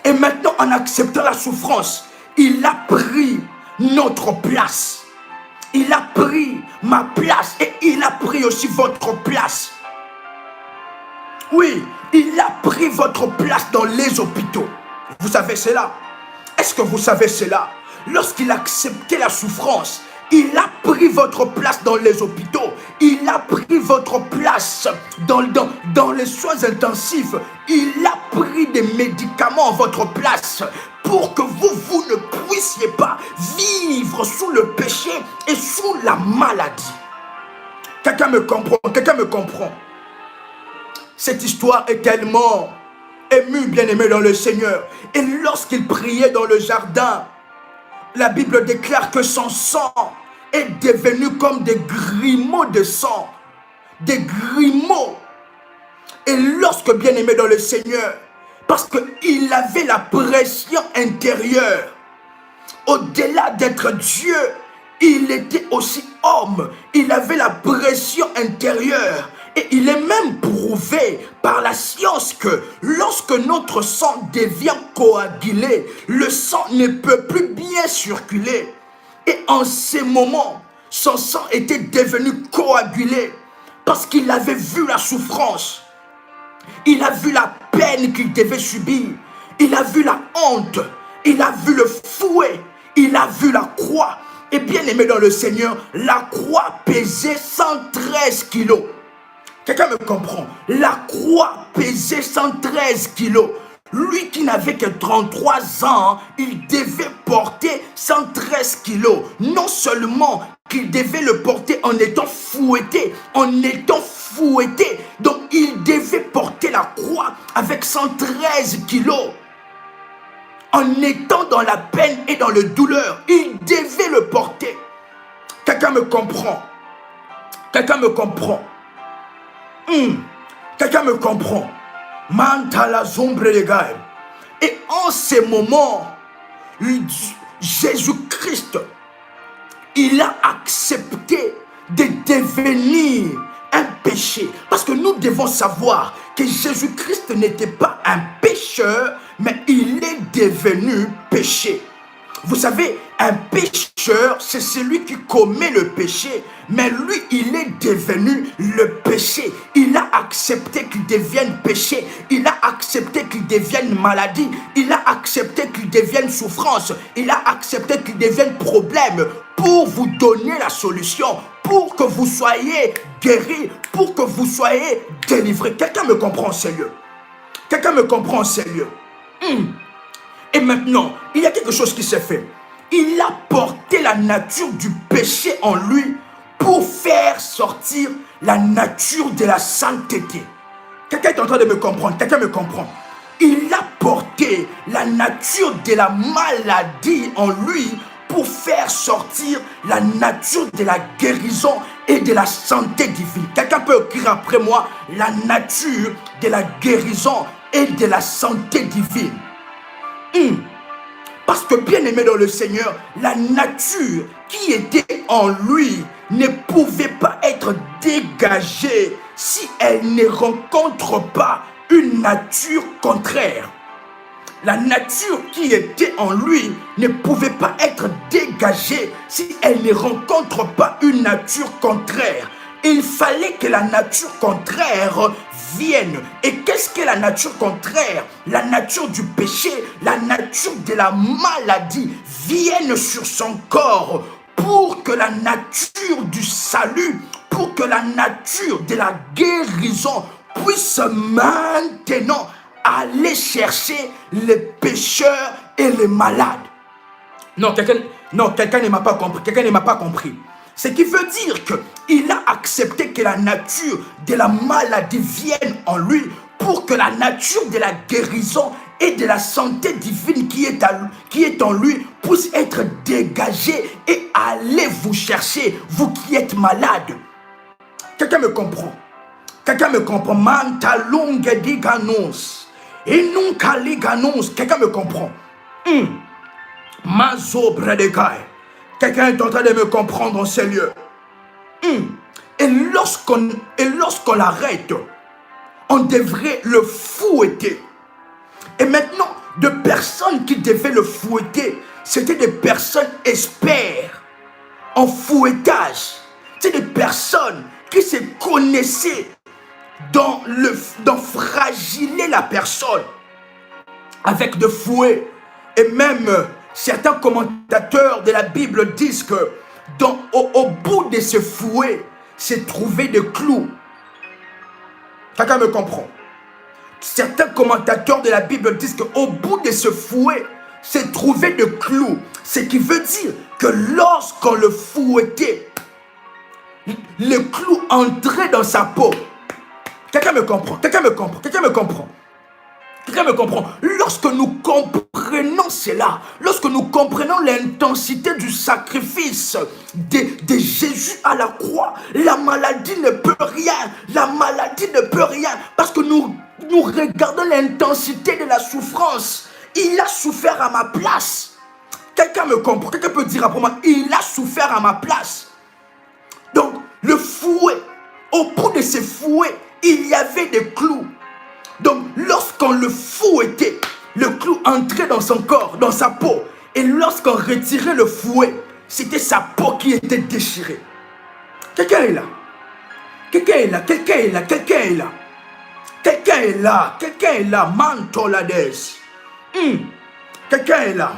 Et maintenant, en acceptant la souffrance, il a pris notre place. Il a pris ma place et il a pris aussi votre place. Oui, il a pris votre place dans les hôpitaux. Vous savez cela? Est-ce que vous savez cela? Lorsqu'il a accepté la souffrance, il a pris votre place dans les hôpitaux. Il a pris votre place dans les soins intensifs. Il a pris des médicaments à votre place pour que vous ne puissiez pas vivre sous le péché et sous la maladie. Quelqu'un me comprend? Quelqu'un me comprend? Cette histoire est tellement émue, bien-aimé dans le Seigneur. Et lorsqu'il priait dans le jardin, la Bible déclare que son sang est devenu comme des grumeaux de sang. Des grumeaux. Et lorsque, bien-aimé dans le Seigneur, parce qu'il avait la pression intérieure, au-delà d'être Dieu, il était aussi homme. Il avait la pression intérieure. Et il est même prouvé par la science que lorsque notre sang devient coagulé, le sang ne peut plus bien circuler. Et en ces moments, son sang était devenu coagulé parce qu'il avait vu la souffrance. Il a vu la peine qu'il devait subir. Il a vu la honte. Il a vu le fouet. Il a vu la croix. Et bien aimé dans le Seigneur, la croix pesait 113 kilos. Quelqu'un me comprend? La croix pesait 113 kilos. Lui qui n'avait que 33 ans, il devait porter 113 kilos. Non seulement qu'il devait le porter en étant fouetté, donc il devait porter la croix avec 113 kilos. En étant dans la peine et dans la douleur, il devait le porter. Quelqu'un me comprend? Quelqu'un me comprend? Quelqu'un me comprend? Mantala zombre les gars. Et en ces moments, Jésus-Christ, il a accepté de devenir un péché. Parce que nous devons savoir que Jésus-Christ n'était pas un pécheur, mais il est devenu péché. Vous savez, un pécheur, c'est celui qui commet le péché, mais lui, il est devenu le péché. Il a accepté qu'il devienne péché. Il a accepté qu'il devienne maladie. Il a accepté qu'il devienne souffrance. Il a accepté qu'il devienne problème pour vous donner la solution, pour que vous soyez guéris, pour que vous soyez délivrés. Quelqu'un me comprend, Seigneur? Quelqu'un me comprend, Seigneur? Et maintenant, il y a quelque chose qui s'est fait. Il a porté la nature du péché en lui pour faire sortir la nature de la sainteté. Quelqu'un est en train de me comprendre. Quelqu'un me comprend. Il a porté la nature de la maladie en lui pour faire sortir la nature de la guérison et de la santé divine. Quelqu'un peut écrire après moi, la nature de la guérison et de la santé divine. Parce que bien aimé dans le Seigneur, la nature qui était en lui ne pouvait pas être dégagée si elle ne rencontre pas une nature contraire. La nature qui était en lui ne pouvait pas être dégagée si elle ne rencontre pas une nature contraire. Il fallait que la nature contraire vienne. Et qu'est-ce que la nature contraire? La nature du péché, la nature de la maladie vienne sur son corps pour que la nature du salut, pour que la nature de la guérison puisse maintenant aller chercher les pécheurs et les malades. Non, quelqu'un ne m'a pas compris. Quelqu'un ne m'a pas compris. Ce qui veut dire qu'il a accepté que la nature de la maladie vienne en lui pour que la nature de la guérison et de la santé divine qui est en lui puisse être dégagée et aller vous chercher, vous qui êtes malade. Quelqu'un me comprend? Quelqu'un me comprend? Mantalunga diganos. Et non kaliganos. Quelqu'un me comprend? Mazo bredekai. Quelqu'un est en train de me comprendre en ces lieux. Et lorsqu'on l'arrête, on devrait le fouetter. Et maintenant, de personnes qui devaient le fouetter, c'était des personnes experts en fouettage. C'est des personnes qui se connaissaient dans fragiler la personne avec de fouets. Et même certains commentateurs de la Bible disent que au bout de ce fouet se trouvaient des clous. Quelqu'un me comprend? Certains commentateurs de la Bible disent qu'au bout de ce fouet se trouvaient des clous. Ce qui veut dire que lorsqu'on le fouettait, le clou entrait dans sa peau. Quelqu'un me comprend? Quelqu'un me comprend? Quelqu'un me comprend? Quelqu'un me comprend? Lorsque nous comprenons cela, lorsque nous comprenons l'intensité du sacrifice de Jésus à la croix, la maladie ne peut rien. La maladie ne peut rien parce que nous regardons l'intensité de la souffrance. Il a souffert à ma place. Quelqu'un me comprend? Quelqu'un peut dire après moi, il a souffert à ma place. Donc, le fouet, au bout de ce fouet, il y avait des clous. Donc, lorsqu'on le fouettait, le clou entrait dans son corps, dans sa peau. Et lorsqu'on retirait le fouet, c'était sa peau qui était déchirée. Quelqu'un est là. Quelqu'un est là. Quelqu'un est là. Quelqu'un est là. Quelqu'un est là. Quelqu'un est là. Mantolades. Quelqu'un est là.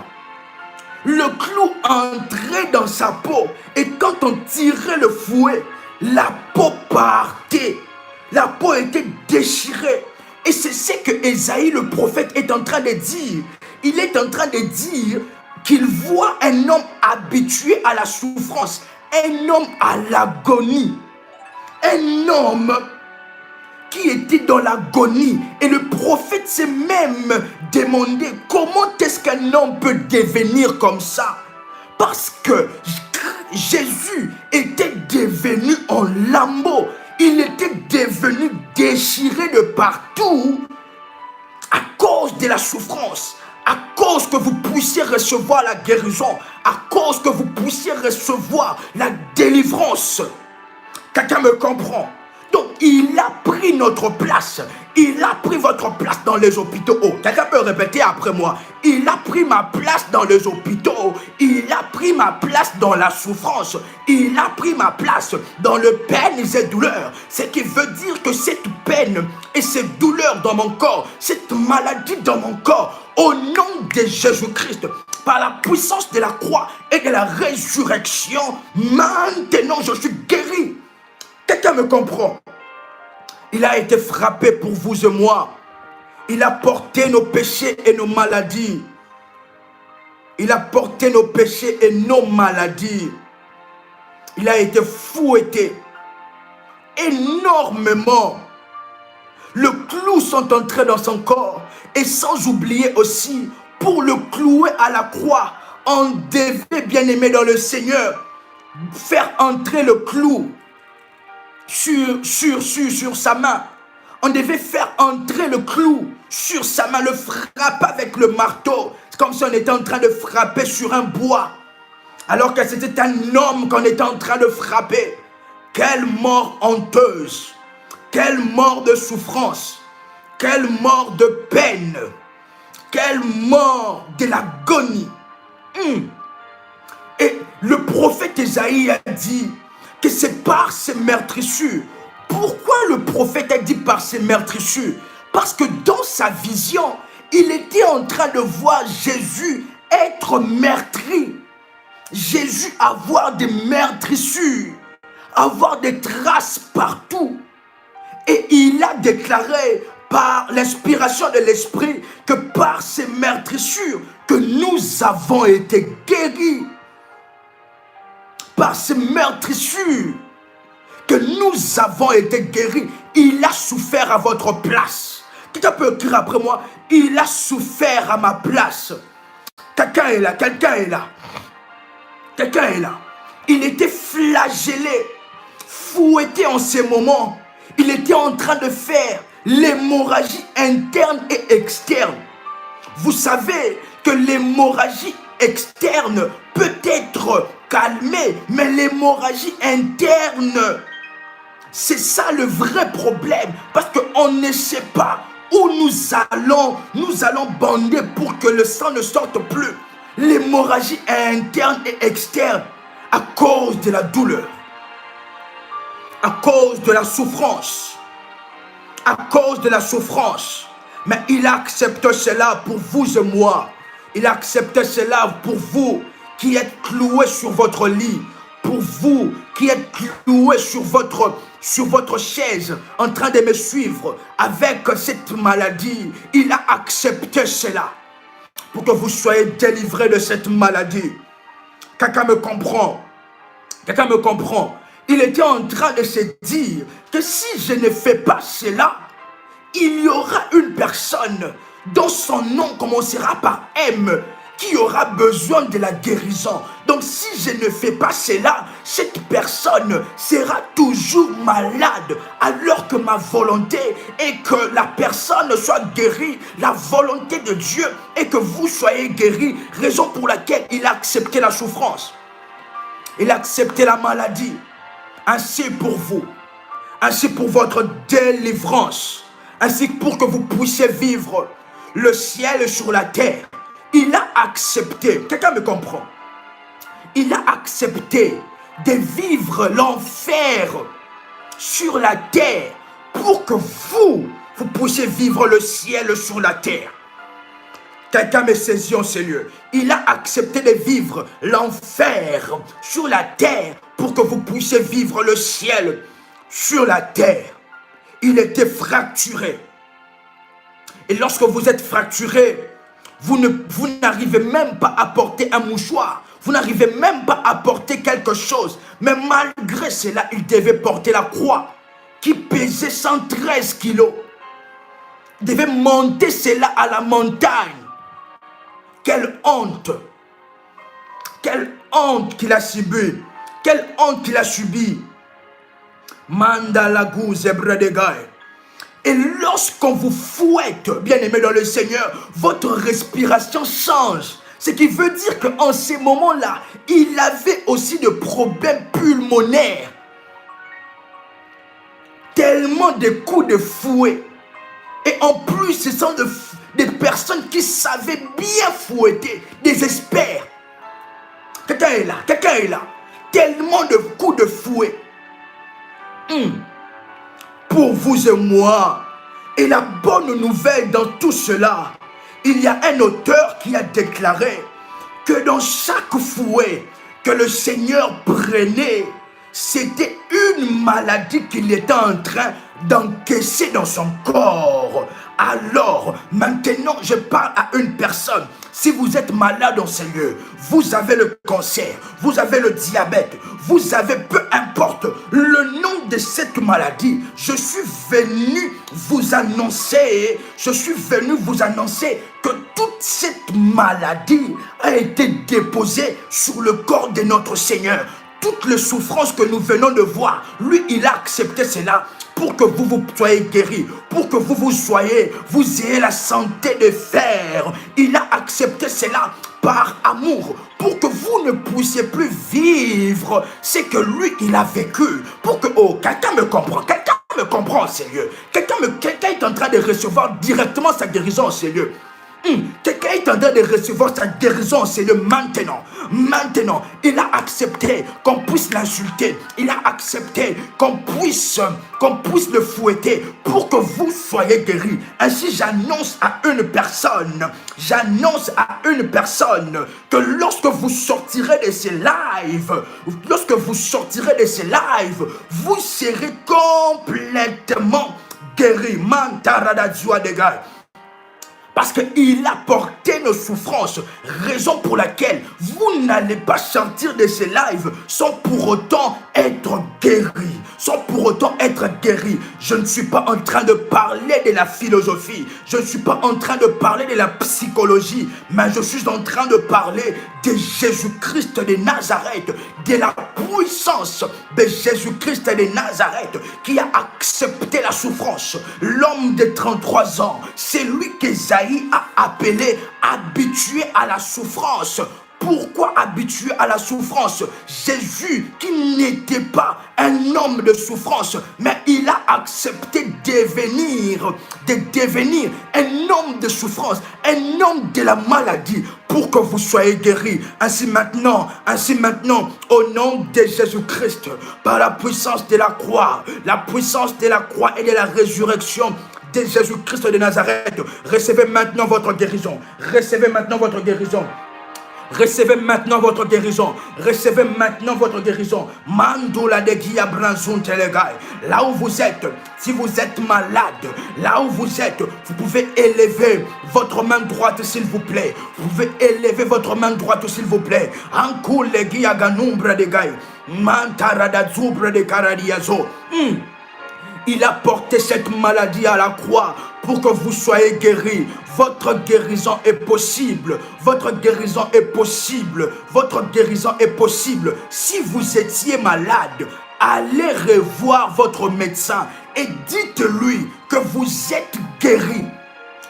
Le clou entrait dans sa peau. Et quand on tirait le fouet, la peau partait. La peau était déchirée. Et c'est ce que Ésaïe le prophète est en train de dire. Il est en train de dire qu'il voit un homme habitué à la souffrance, un homme à l'agonie, un homme qui était dans l'agonie. Et le prophète s'est même demandé comment est-ce qu'un homme peut devenir comme ça. Parce que Jésus était devenu en lambeaux. Il était devenu déchiré de partout à cause de la souffrance, à cause que vous puissiez recevoir la guérison, à cause que vous puissiez recevoir la délivrance. Quelqu'un me comprend? Donc, il a pris notre place. Il a pris votre place dans les hôpitaux. Oh, quelqu'un peut répéter après moi. Il a pris ma place dans les hôpitaux. Il a pris ma place dans la souffrance. Il a pris ma place dans le peine et les douleurs. Ce qui veut dire que cette peine et cette douleur dans mon corps, cette maladie dans mon corps, au nom de Jésus-Christ, par la puissance de la croix et de la résurrection, maintenant je suis guéri. Quelqu'un me comprend? Il a été frappé pour vous et moi. Il a porté nos péchés et nos maladies. Il a porté nos péchés et nos maladies. Il a été fouetté énormément. Le clou sont entrés dans son corps. Et sans oublier aussi, pour le clouer à la croix, on devait, bien aimé dans le Seigneur, faire entrer le clou sur sa main. On devait faire entrer le clou sur sa main, le frapper avec le marteau. C'est comme si on était en train de frapper sur un bois. Alors que c'était un homme qu'on était en train de frapper. Quelle mort honteuse. Quelle mort de souffrance. Quelle mort de peine. Quelle mort de l'agonie. Et le prophète Ésaïe a dit que c'est par ces meurtrissures. Pourquoi le prophète a dit par ces meurtrissures? Parce que dans sa vision, il était en train de voir Jésus être meurtri. Jésus avoir des meurtrissures, avoir des traces partout. Et il a déclaré par l'inspiration de l'Esprit que par ces meurtrissures que nous avons été guéris. Par ces meurtrissures que nous avons été guéris. Il a souffert à votre place. Quelqu'un peut écrire après moi, il a souffert à ma place. Quelqu'un est là, quelqu'un est là. Quelqu'un est là. Il était flagellé, fouetté en ces moments. Il était en train de faire l'hémorragie interne et externe. Vous savez que l'hémorragie externe peut être calmée, mais l'hémorragie interne, c'est ça le vrai problème. Parce qu'on ne sait pas où nous allons bander pour que le sang ne sorte plus. L'hémorragie interne et externe à cause de la douleur, à cause de la souffrance, à cause de la souffrance. Mais il accepte cela pour vous et moi. Il accepte cela pour vous qui êtes cloués sur votre lit, pour vous qui êtes cloués sur votre chaise en train de me suivre avec cette maladie. Il a accepté cela pour que vous soyez délivrés de cette maladie. Quelqu'un me comprend? Quelqu'un me comprend? Il était en train de se dire que si je ne fais pas cela, il y aura une personne dont son nom commencera par M qui aura besoin de la guérison. Donc si je ne fais pas cela, cette personne sera toujours malade, alors que ma volonté est que la personne soit guérie. La volonté de Dieu est que vous soyez guéris, raison pour laquelle il a accepté la souffrance. Il a accepté la maladie. Ainsi pour vous, ainsi pour votre délivrance, ainsi pour que vous puissiez vivre le ciel sur la terre. Il a accepté, quelqu'un me comprend? Il a accepté de vivre l'enfer sur la terre pour que vous puissiez vivre le ciel sur la terre. Quelqu'un me saisit en ces lieux. Il a accepté de vivre l'enfer sur la terre pour que vous puissiez vivre le ciel sur la terre. Il était fracturé. Et lorsque vous êtes fracturé, vous n'arrivez même pas à porter un mouchoir. Vous n'arrivez même pas à porter quelque chose. Mais malgré cela, il devait porter la croix qui pesait 113 kilos. Il devait monter cela à la montagne. Quelle honte! Quelle honte qu'il a subie! Quelle honte qu'il a subie! Mandalagou zebredegaï. Et lorsqu'on vous fouette, bien-aimé dans le Seigneur, votre respiration change. Ce qui veut dire qu'en ces moments-là, il avait aussi des problèmes pulmonaires. tellement de coups de fouet. Et en plus, ce sont des personnes qui savaient bien fouetter, des experts. Quelqu'un est là, quelqu'un est là. Tellement de coups de fouet. Pour vous et moi. Et la bonne nouvelle dans tout cela, il y a un auteur qui a déclaré que dans chaque fouet que le Seigneur prenait, c'était une maladie qu'il était en train d'encaisser dans son corps. Alors, maintenant, je parle à une personne. Si vous êtes malade dans ces lieux, vous avez le cancer, vous avez le diabète, vous avez peu importe le nom de cette maladie, je suis venu vous annoncer que toute cette maladie a été déposée sur le corps de notre Seigneur. Toutes les souffrances que nous venons de voir, lui, il a accepté cela pour que vous soyez guéris, pour que vous ayez la santé de fer. Il a accepté cela par amour, pour que vous ne puissiez plus vivre ce que lui, il a vécu. Pour que, quelqu'un me comprend, Seigneur. Quelqu'un est en train de recevoir directement sa guérison en ces lieux. Quelqu'un est en train de recevoir sa guérison, c'est le maintenant. Maintenant, il a accepté qu'on puisse l'insulter. Il a accepté qu'on puisse le fouetter pour que vous soyez guéris. Ainsi, j'annonce à une personne que lorsque vous sortirez de ces lives, vous serez complètement guéris. Mantaradazua de gars. Parce qu'il a porté nos souffrances, raison pour laquelle vous n'allez pas sortir de ces lives sans pour autant être guéri. Je ne suis pas en train de parler de la philosophie, je ne suis pas en train de parler de la psychologie, mais je suis en train de parler de Jésus-Christ de Nazareth, de la puissance de Jésus-Christ de Nazareth qui a accepté la souffrance. L'homme de 33 ans, c'est lui qu'Ésaïe a appelé habitué à la souffrance. Pourquoi habitué à la souffrance? Jésus, qui n'était pas un homme de souffrance, mais il a accepté de devenir un homme de souffrance, un homme de la maladie, pour que vous soyez guéris. Ainsi maintenant, au nom de Jésus-Christ, par la puissance de la croix et de la résurrection de Jésus-Christ de Nazareth, recevez maintenant votre guérison. Recevez maintenant votre guérison. Mandula de Guia Branzun Telegai. Là où vous êtes, si vous êtes malade, là où vous êtes, vous pouvez élever votre main droite, s'il vous plaît. Ankul de Guia Ganumbra de Gai. Mantarada Zubra de Caradiazo. Il a porté cette maladie à la croix pour que vous soyez guéris. Votre guérison est possible. Si vous étiez malade, allez revoir votre médecin et dites-lui que vous êtes guéri.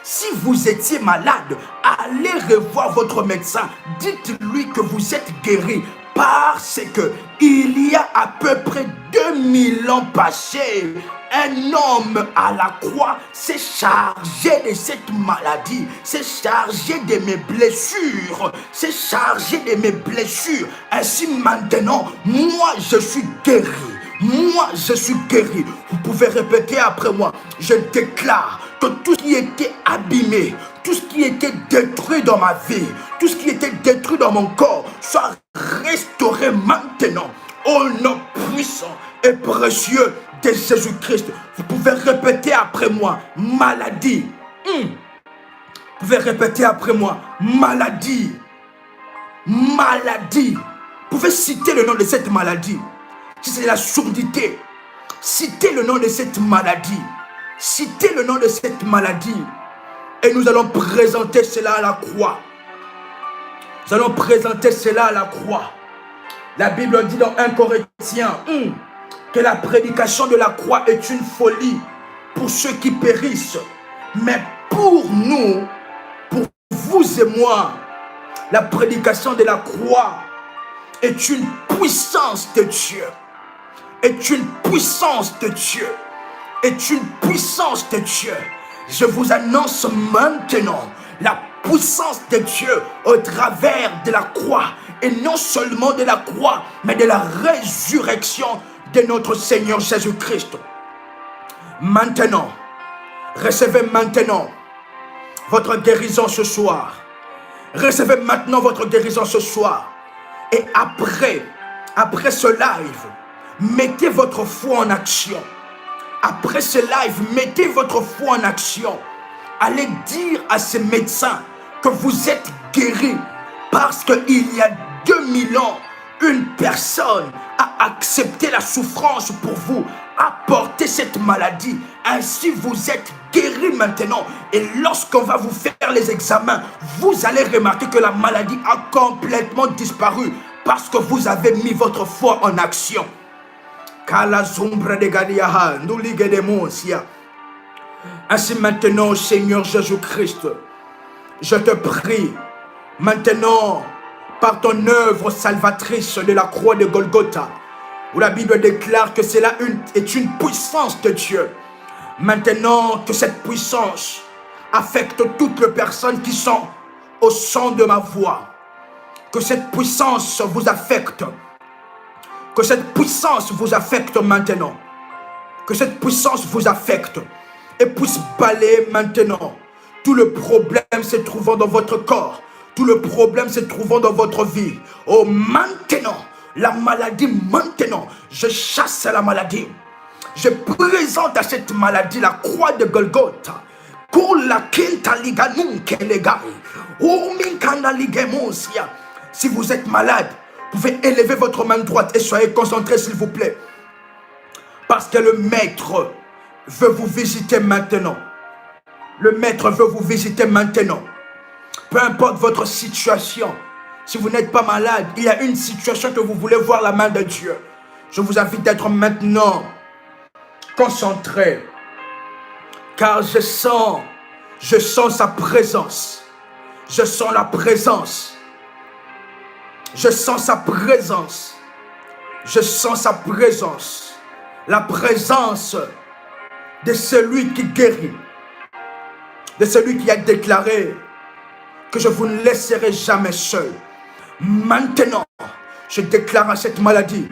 Si vous étiez malade, allez revoir votre médecin. Dites-lui que vous êtes guéri. Parce que il y a à peu près 2000 ans passés, un homme à la croix s'est chargé de cette maladie, s'est chargé de mes blessures, Ainsi maintenant, moi je suis guéri. Vous pouvez répéter après moi. Je déclare que tout ce qui était abîmé, tout ce qui était détruit dans ma vie, tout ce qui était détruit dans mon corps, soit restauré maintenant au nom puissant et précieux de Jésus-Christ. Vous pouvez répéter après moi, maladie. Vous pouvez répéter après moi, maladie. Vous pouvez citer le nom de cette maladie. Si c'est la surdité, citez le nom de cette maladie. Et nous allons présenter cela à la croix. La Bible dit dans 1 Corinthiens que la prédication de la croix est une folie pour ceux qui périssent. Mais pour nous, pour vous et moi, la prédication de la croix est une puissance de Dieu. est une puissance de Dieu. Je vous annonce maintenant la puissance de Dieu au travers de la croix. Et non seulement de la croix, mais de la résurrection de notre Seigneur Jésus-Christ. Maintenant, recevez maintenant votre guérison ce soir. Recevez maintenant votre guérison ce soir. Et après ce live, mettez votre foi en action. Après ce live, mettez votre foi en action. Allez dire à ces médecins que vous êtes guéris parce qu'il y a 2000 ans, une personne a accepté la souffrance pour vous, a porté cette maladie. Ainsi, vous êtes guéris maintenant. Et lorsqu'on va vous faire les examens, vous allez remarquer que la maladie a complètement disparu parce que vous avez mis votre foi en action. Ainsi maintenant, Seigneur Jésus-Christ, je te prie maintenant par ton œuvre salvatrice de la croix de Golgotha, où la Bible déclare que cela est une puissance de Dieu. Maintenant que cette puissance affecte toutes les personnes qui sont au son de ma voix, que cette puissance vous affecte, que cette puissance vous affecte maintenant, que cette puissance vous affecte et puisse balayer maintenant tout le problème se trouvant dans votre corps, tout le problème se trouvant dans votre vie. Oh, maintenant, la maladie, maintenant, je chasse la maladie. Je présente à cette maladie la croix de Golgotha. Si vous êtes malade, vous pouvez élever votre main droite et soyez concentrés, s'il vous plaît. Parce que le Maître veut vous visiter maintenant. Le Maître veut vous visiter maintenant. Peu importe votre situation, si vous n'êtes pas malade, il y a une situation que vous voulez voir la main de Dieu. Je vous invite d'être maintenant concentré. Car je sens sa présence. Je sens la présence. Je sens sa présence. Je sens sa présence. La présence de celui qui guérit. De celui qui a déclaré que je vous ne laisserai jamais seul. Maintenant, je déclare à cette maladie.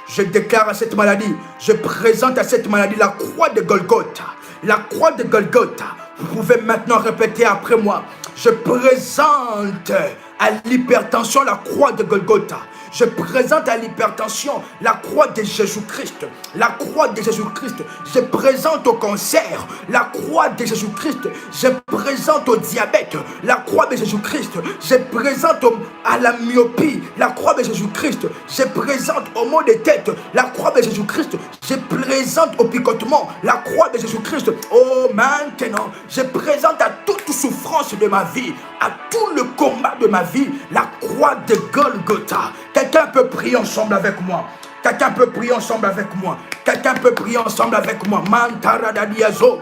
Je déclare à cette maladie. Je présente à cette maladie la croix de Golgotha. La croix de Golgotha. Vous pouvez maintenant répéter après moi. Je présente à l'hypertension la croix de Golgotha. Je présente à l'hypertension la croix de Jésus-Christ. La croix de Jésus-Christ. Je présente au cancer la croix de Jésus-Christ. Je présente au diabète la croix de Jésus-Christ. Je présente à la myopie la croix de Jésus-Christ. Je présente au maux de tête la croix de Jésus-Christ. Je présente au picotement la croix de Jésus-Christ. Oh, maintenant, je présente à toute souffrance de ma vie, à tout le combat de ma vie, la croix de Golgotha. Quelqu'un peut prier ensemble avec moi. Quelqu'un peut prier ensemble avec moi. Quelqu'un peut prier ensemble avec moi. Mantaradadiazo.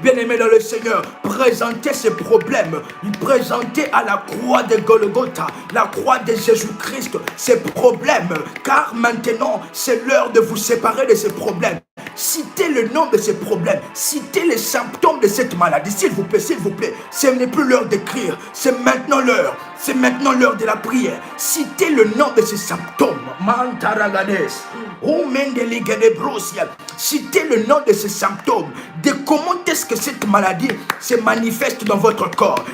Bien-aimé dans le Seigneur, présentez ces problèmes, présentez à la croix de Golgotha, la croix de Jésus-Christ, ces problèmes, car maintenant c'est l'heure de vous séparer de ces problèmes. Citez le nom de ces problèmes, citez les symptômes de cette maladie, s'il vous plaît, ce n'est plus l'heure d'écrire, c'est maintenant l'heure de la prière. Citez le nom de ces symptômes. Citez le nom de ces symptômes, de comment est-ce que cette maladie se manifeste dans votre corps,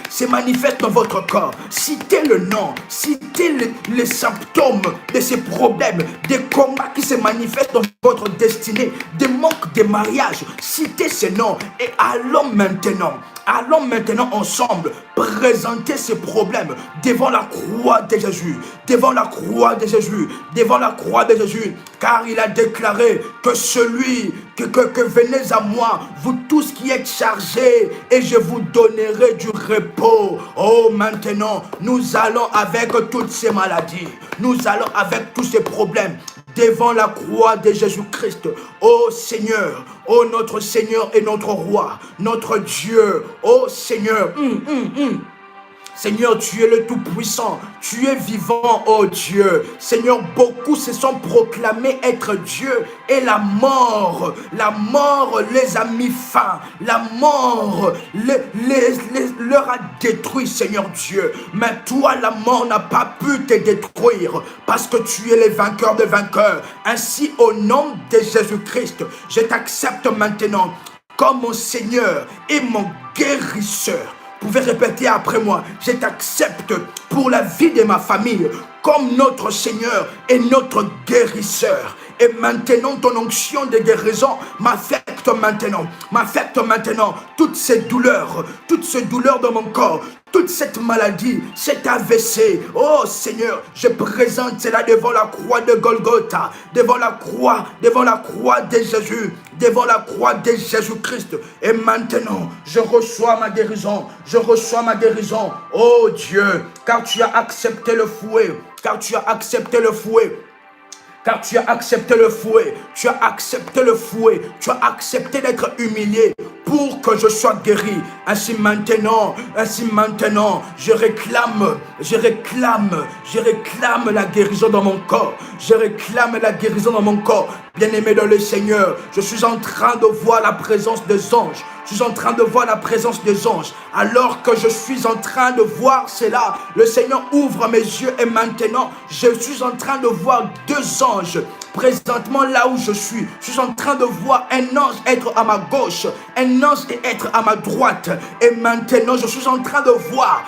Citez le nom, citez les symptômes de ces problèmes, des combats qui se manifestent dans votre destinée, des manques de mariage. Citez ces noms et allons maintenant ensemble présenter ces problèmes devant la croix de Jésus, car il a déclaré que que venez à moi, vous tous qui êtes chargés, et je vous donnerai du repos. Oh, maintenant, nous allons avec toutes ces maladies, nous allons avec tous ces problèmes devant la croix de Jésus-Christ. Oh Seigneur, oh notre Seigneur et notre Roi, notre Dieu, oh Seigneur, Seigneur, tu es le Tout-Puissant, tu es vivant, oh Dieu. Seigneur, beaucoup se sont proclamés être Dieu et la mort les a mis fin. La mort leur a détruit, Seigneur Dieu. Mais toi, la mort n'a pas pu te détruire parce que tu es le vainqueur des vainqueurs. Ainsi, au nom de Jésus-Christ, je t'accepte maintenant comme mon Seigneur et mon guérisseur. Vous pouvez répéter après moi, je t'accepte pour la vie de ma famille comme notre Seigneur et notre guérisseur. Et maintenant, ton onction de guérison m'affecte maintenant toutes ces douleurs dans mon corps, toute cette maladie, cet AVC. Oh Seigneur, je présente cela devant la croix de Golgotha, devant la croix de Jésus, devant la croix de Jésus-Christ. Et maintenant, je reçois ma guérison, oh Dieu, car tu as accepté le fouet, car tu as accepté le fouet, tu as accepté d'être humilié pour que je sois guéri. Ainsi maintenant, je réclame la guérison dans mon corps. Bien-aimé dans le Seigneur, je suis en train de voir la présence des anges. Alors que je suis en train de voir cela, le Seigneur ouvre mes yeux et maintenant, je suis en train de voir deux anges. Présentement là où je suis en train de voir un ange être à ma gauche, un ange être à ma droite. Et maintenant, je suis en train de voir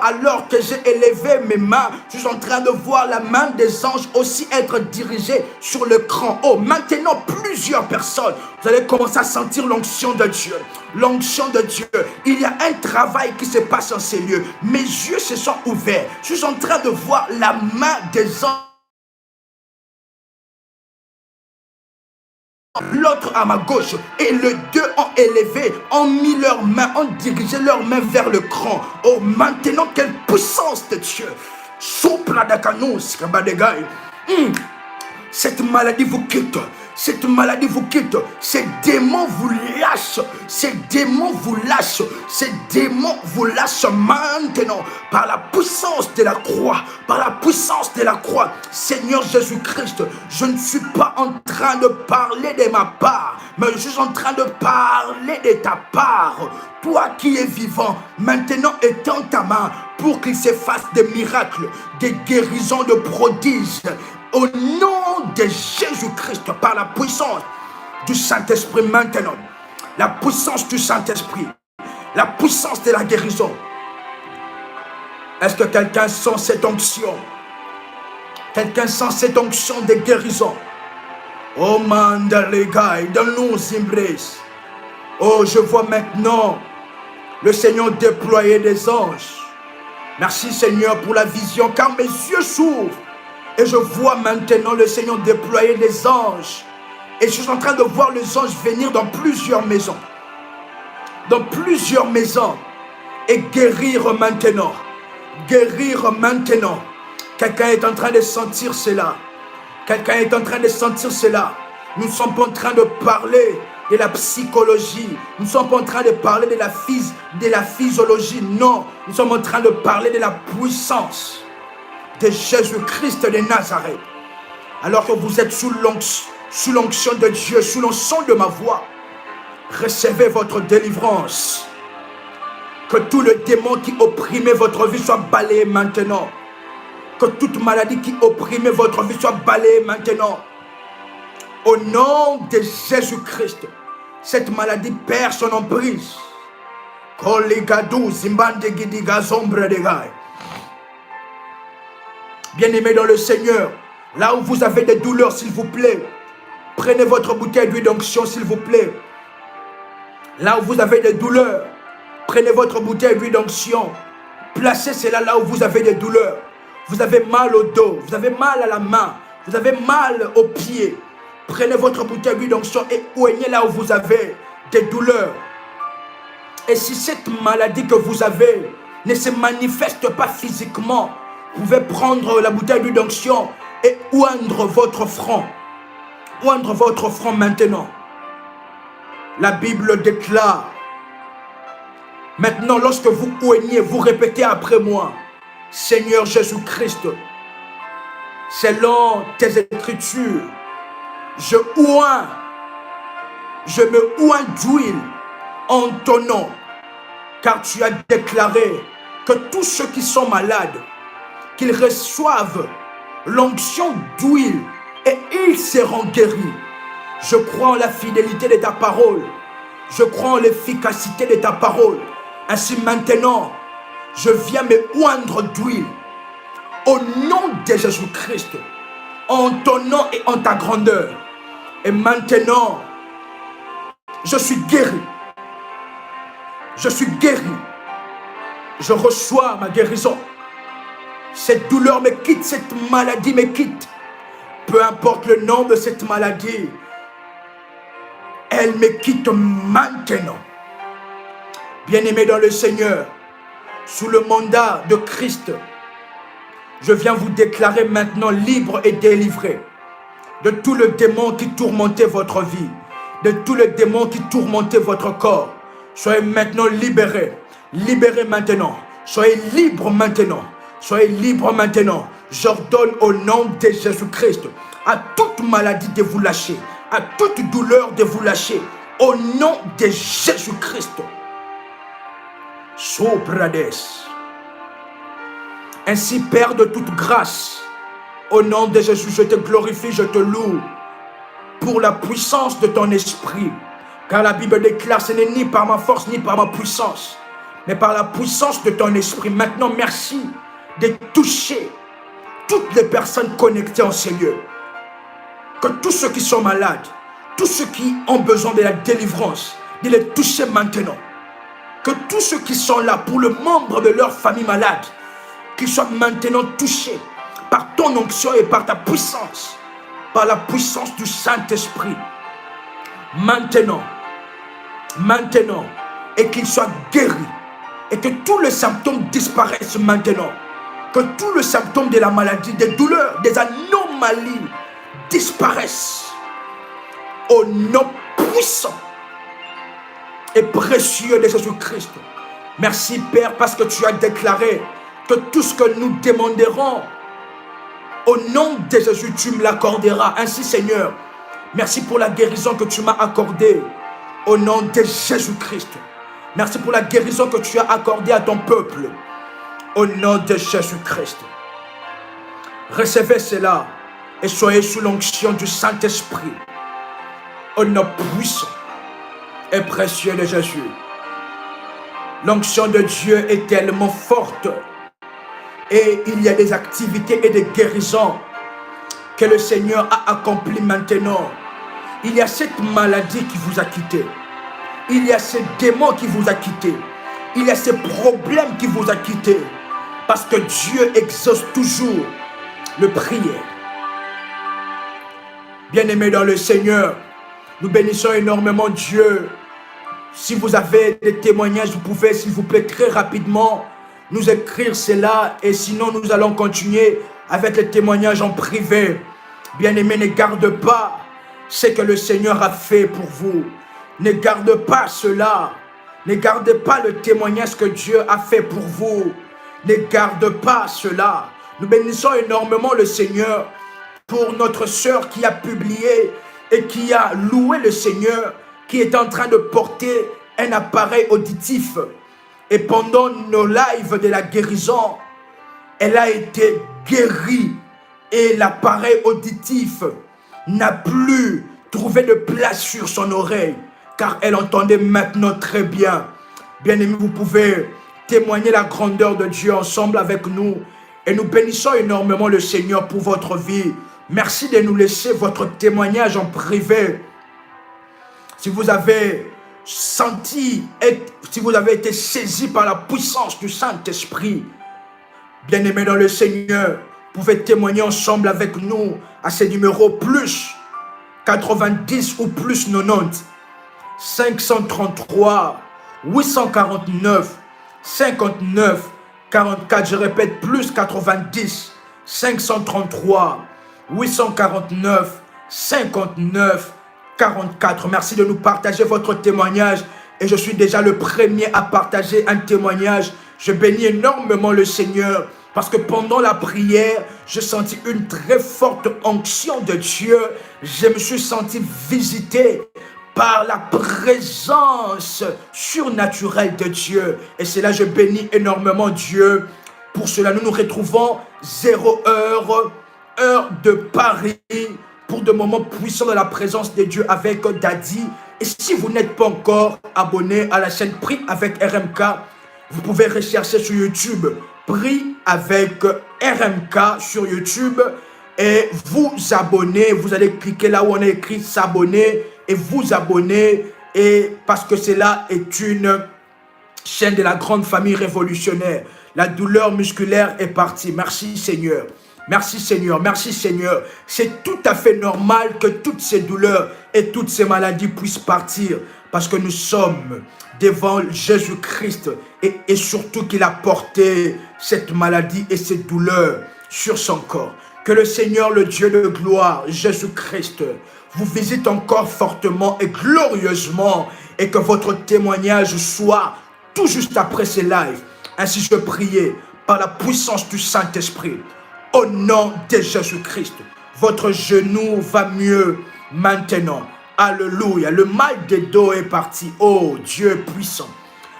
alors que j'ai élevé mes mains, je suis en train de voir la main des anges aussi être dirigée sur le cran. Oh, maintenant, plusieurs personnes, vous allez commencer à sentir l'onction de Dieu. Il y a un travail qui se passe en ces lieux. Mes yeux se sont ouverts. Je suis en train de voir la main des anges. L'autre à ma gauche, et les deux ont élevé, ont mis leurs mains, ont dirigé leurs mains vers le cran. Oh, maintenant, quelle puissance de Dieu! Souple à Dakanous, Kabadegaï. Cette maladie vous quitte. Ces démons vous lâchent maintenant par la puissance de la croix. Seigneur Jésus-Christ, je ne suis pas en train de parler de ma part, mais je suis en train de parler de ta part. Toi qui es vivant, maintenant étends ta main pour qu'il se fasse des miracles, des guérisons, de prodiges. Au nom de Jésus-Christ, par la puissance du Saint-Esprit maintenant, la puissance du Saint-Esprit, la puissance de la guérison. Est-ce que quelqu'un sent cette onction? Quelqu'un sent cette onction de guérison? Oh Mandalegai, donne-nous embrasse. Oh, je vois maintenant le Seigneur déployer des anges. Merci Seigneur pour la vision, car mes yeux s'ouvrent. Et je vois maintenant le Seigneur déployer des anges. Et je suis en train de voir les anges venir dans plusieurs maisons. Et guérir maintenant. Quelqu'un est en train de sentir cela. Nous ne sommes pas en train de parler de la psychologie. Nous ne sommes pas en train de parler de la physiologie. Non, nous sommes en train de parler de la puissance de Jésus-Christ de Nazareth. Alors que vous êtes sous l'onction de Dieu, sous le son de ma voix, recevez votre délivrance. Que tout le démon qui opprimait votre vie soit balayé maintenant. Que toute maladie qui opprimait votre vie soit balayée maintenant. Au nom de Jésus-Christ, cette maladie perd son emprise. Bien-aimés dans le Seigneur, là où vous avez des douleurs, s'il vous plaît, prenez votre bouteille d'huile d'onction, s'il vous plaît. Là où vous avez des douleurs, prenez votre bouteille d'huile d'onction. Placez cela là où vous avez des douleurs. Vous avez mal au dos, vous avez mal à la main, vous avez mal aux pieds. Prenez votre bouteille d'huile d'onction et oignez là où vous avez des douleurs. Et si cette maladie que vous avez ne se manifeste pas physiquement, vous pouvez prendre la bouteille d'huile d'onction et oindre votre front. Oindre votre front maintenant. La Bible déclare, Maintenant, lorsque vous oignez, vous répétez après moi, Seigneur Jésus-Christ, selon tes écritures, je me oins d'huile en ton nom, car tu as déclaré que tous ceux qui sont malades, qu'ils reçoivent l'onction d'huile et ils seront guéris. Je crois en la fidélité de ta parole. Je crois en l'efficacité de ta parole. Ainsi maintenant, je viens me oindre d'huile au nom de Jésus-Christ, en ton nom et en ta grandeur. Et maintenant, je suis guéri. Je suis guéri. Je reçois ma guérison. Cette douleur me quitte, cette maladie me quitte. Peu importe le nom de cette maladie, elle me quitte maintenant. Bien-aimés dans le Seigneur, sous le mandat de Christ, je viens vous déclarer maintenant libre et délivré de tout le démon qui tourmentait votre vie, de tout le démon qui tourmentait votre corps. Soyez maintenant libérés, libérés maintenant, soyez libres maintenant, soyez libres maintenant. J'ordonne au nom de Jésus-Christ à toute maladie de vous lâcher, à toute douleur de vous lâcher, au nom de Jésus-Christ. Soprades. Ainsi, Père de toute grâce, au nom de Jésus, je te glorifie, je te loue pour la puissance de ton esprit. Car la Bible déclare, ce n'est ni par ma force, ni par ma puissance, mais par la puissance de ton esprit. Maintenant, merci de toucher toutes les personnes connectées en ces lieux. Que tous ceux qui sont malades, tous ceux qui ont besoin de la délivrance, de les toucher maintenant. Que tous ceux qui sont là pour le membre de leur famille malade, qu'ils soient maintenant touchés par ton onction et par ta puissance, par la puissance du Saint-Esprit. Maintenant, et qu'ils soient guéris, et que tous les symptômes disparaissent maintenant. Que tous les symptômes de la maladie, des douleurs, des anomalies disparaissent. Au nom puissant et précieux de Jésus-Christ. Merci Père parce que tu as déclaré que tout ce que nous demanderons au nom de Jésus, tu me l'accorderas. Ainsi Seigneur, merci pour la guérison que tu m'as accordée au nom de Jésus-Christ. Merci pour la guérison que tu as accordée à ton peuple au nom de Jésus-Christ. Recevez cela et soyez sous l'onction du Saint-Esprit au nom puissant et précieux de Jésus. L'onction de Dieu est tellement forte et il y a des activités et des guérisons que le Seigneur a accomplies maintenant. Il y a cette maladie qui vous a quitté. Il y a ce démon qui vous a quitté. Il y a ce problème qui vous a quitté. Parce que Dieu exauce toujours le prière. Bien-aimés dans le Seigneur, nous bénissons énormément Dieu. Si vous avez des témoignages, vous pouvez, s'il vous plaît, très rapidement nous écrire cela. Et sinon, nous allons continuer avec les témoignages en privé. Bien-aimés, ne garde pas ce que le Seigneur a fait pour vous. Ne garde pas cela. Ne gardez pas le témoignage que Dieu a fait pour vous. Ne garde pas cela. Nous bénissons énormément le Seigneur pour notre sœur qui a publié et qui a loué le Seigneur, qui est en train de porter un appareil auditif. Et pendant nos lives de la guérison, elle a été guérie et l'appareil auditif n'a plus trouvé de place sur son oreille, car elle entendait maintenant très bien. Bien-aimés, vous pouvez témoigner la grandeur de Dieu ensemble avec nous. Et nous bénissons énormément le Seigneur pour votre vie. Merci de nous laisser votre témoignage en privé. Si vous avez senti, si vous avez été saisi par la puissance du Saint-Esprit, bien-aimés dans le Seigneur, vous pouvez témoigner ensemble avec nous à ces numéros plus 90 ou plus 90 533 849 59 44. Je répète, plus 90 533 849 59 44. Merci de nous partager votre témoignage. et je suis déjà le premier à partager un témoignage. Je bénis énormément le Seigneur parce que pendant la prière, j'ai senti une très forte onction de Dieu. Je me suis senti visité par la présence surnaturelle de Dieu. Et c'est là que je bénis énormément Dieu. Pour cela, nous nous retrouvons 0 heure, heure de Paris, pour de moments puissants de la présence de Dieu avec Daddy. Et si vous n'êtes pas encore abonné à la chaîne Prie avec RMK, vous pouvez rechercher sur YouTube Prie avec RMK sur YouTube et vous abonner. Vous allez cliquer là où on a écrit s'abonner et vous abonner. Et parce que cela est une chaîne de la grande famille révolutionnaire. La douleur musculaire est partie. Merci Seigneur. Merci Seigneur, merci Seigneur. C'est tout à fait normal que toutes ces douleurs et toutes ces maladies puissent partir parce que nous sommes devant Jésus-Christ et surtout qu'il a porté cette maladie et cette douleur sur son corps. Que le Seigneur, le Dieu de gloire, Jésus-Christ, vous visite encore fortement et glorieusement et que votre témoignage soit tout juste après ces lives. Ainsi je priais par la puissance du Saint-Esprit. Au nom de Jésus-Christ, votre genou va mieux maintenant. Alléluia. Le mal de dos est parti. Oh, Dieu est puissant.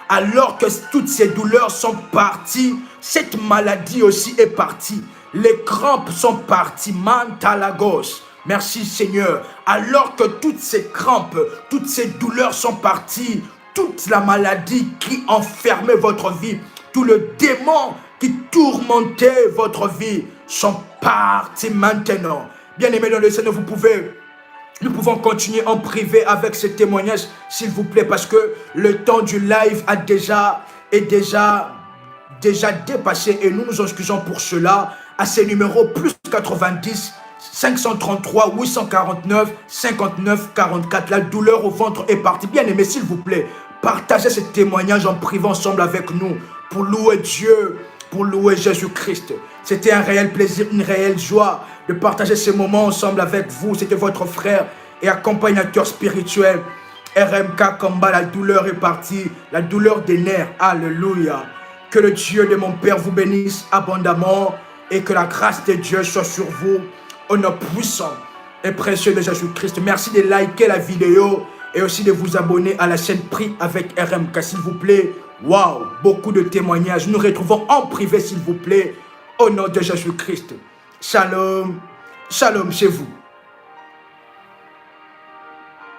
Alors que toutes ces douleurs sont parties, cette maladie aussi est partie. Les crampes sont parties. Mantalagos. Merci Seigneur. Alors que toutes ces crampes, toutes ces douleurs sont parties, toute la maladie qui enfermait votre vie, tout le démon qui tourmentait votre vie sont partis maintenant. Bien-aimés dans le Seigneur, nous pouvons continuer en privé avec ce témoignage, s'il vous plaît, parce que le temps du live est déjà dépassé et nous nous excusons pour cela. À ces numéros plus 90 533 849 59 44. La douleur au ventre est partie. Bien-aimés, s'il vous plaît, partagez ce témoignage en privé ensemble avec nous pour louer Dieu, pour louer Jésus-Christ. C'était un réel plaisir, une réelle joie de partager ce moment ensemble avec vous. C'était votre frère et accompagnateur spirituel, RMK Kamba. La douleur est partie, la douleur des nerfs. Alléluia. Que le Dieu de mon Père vous bénisse abondamment et que la grâce de Dieu soit sur vous au nom puissant et précieux de Jésus-Christ. Merci de liker la vidéo et aussi de vous abonner à la chaîne Prie avec RMK, s'il vous plaît. Waouh, beaucoup de témoignages. Nous nous retrouvons en privé, s'il vous plaît, au nom de Jésus-Christ. Shalom, shalom chez vous.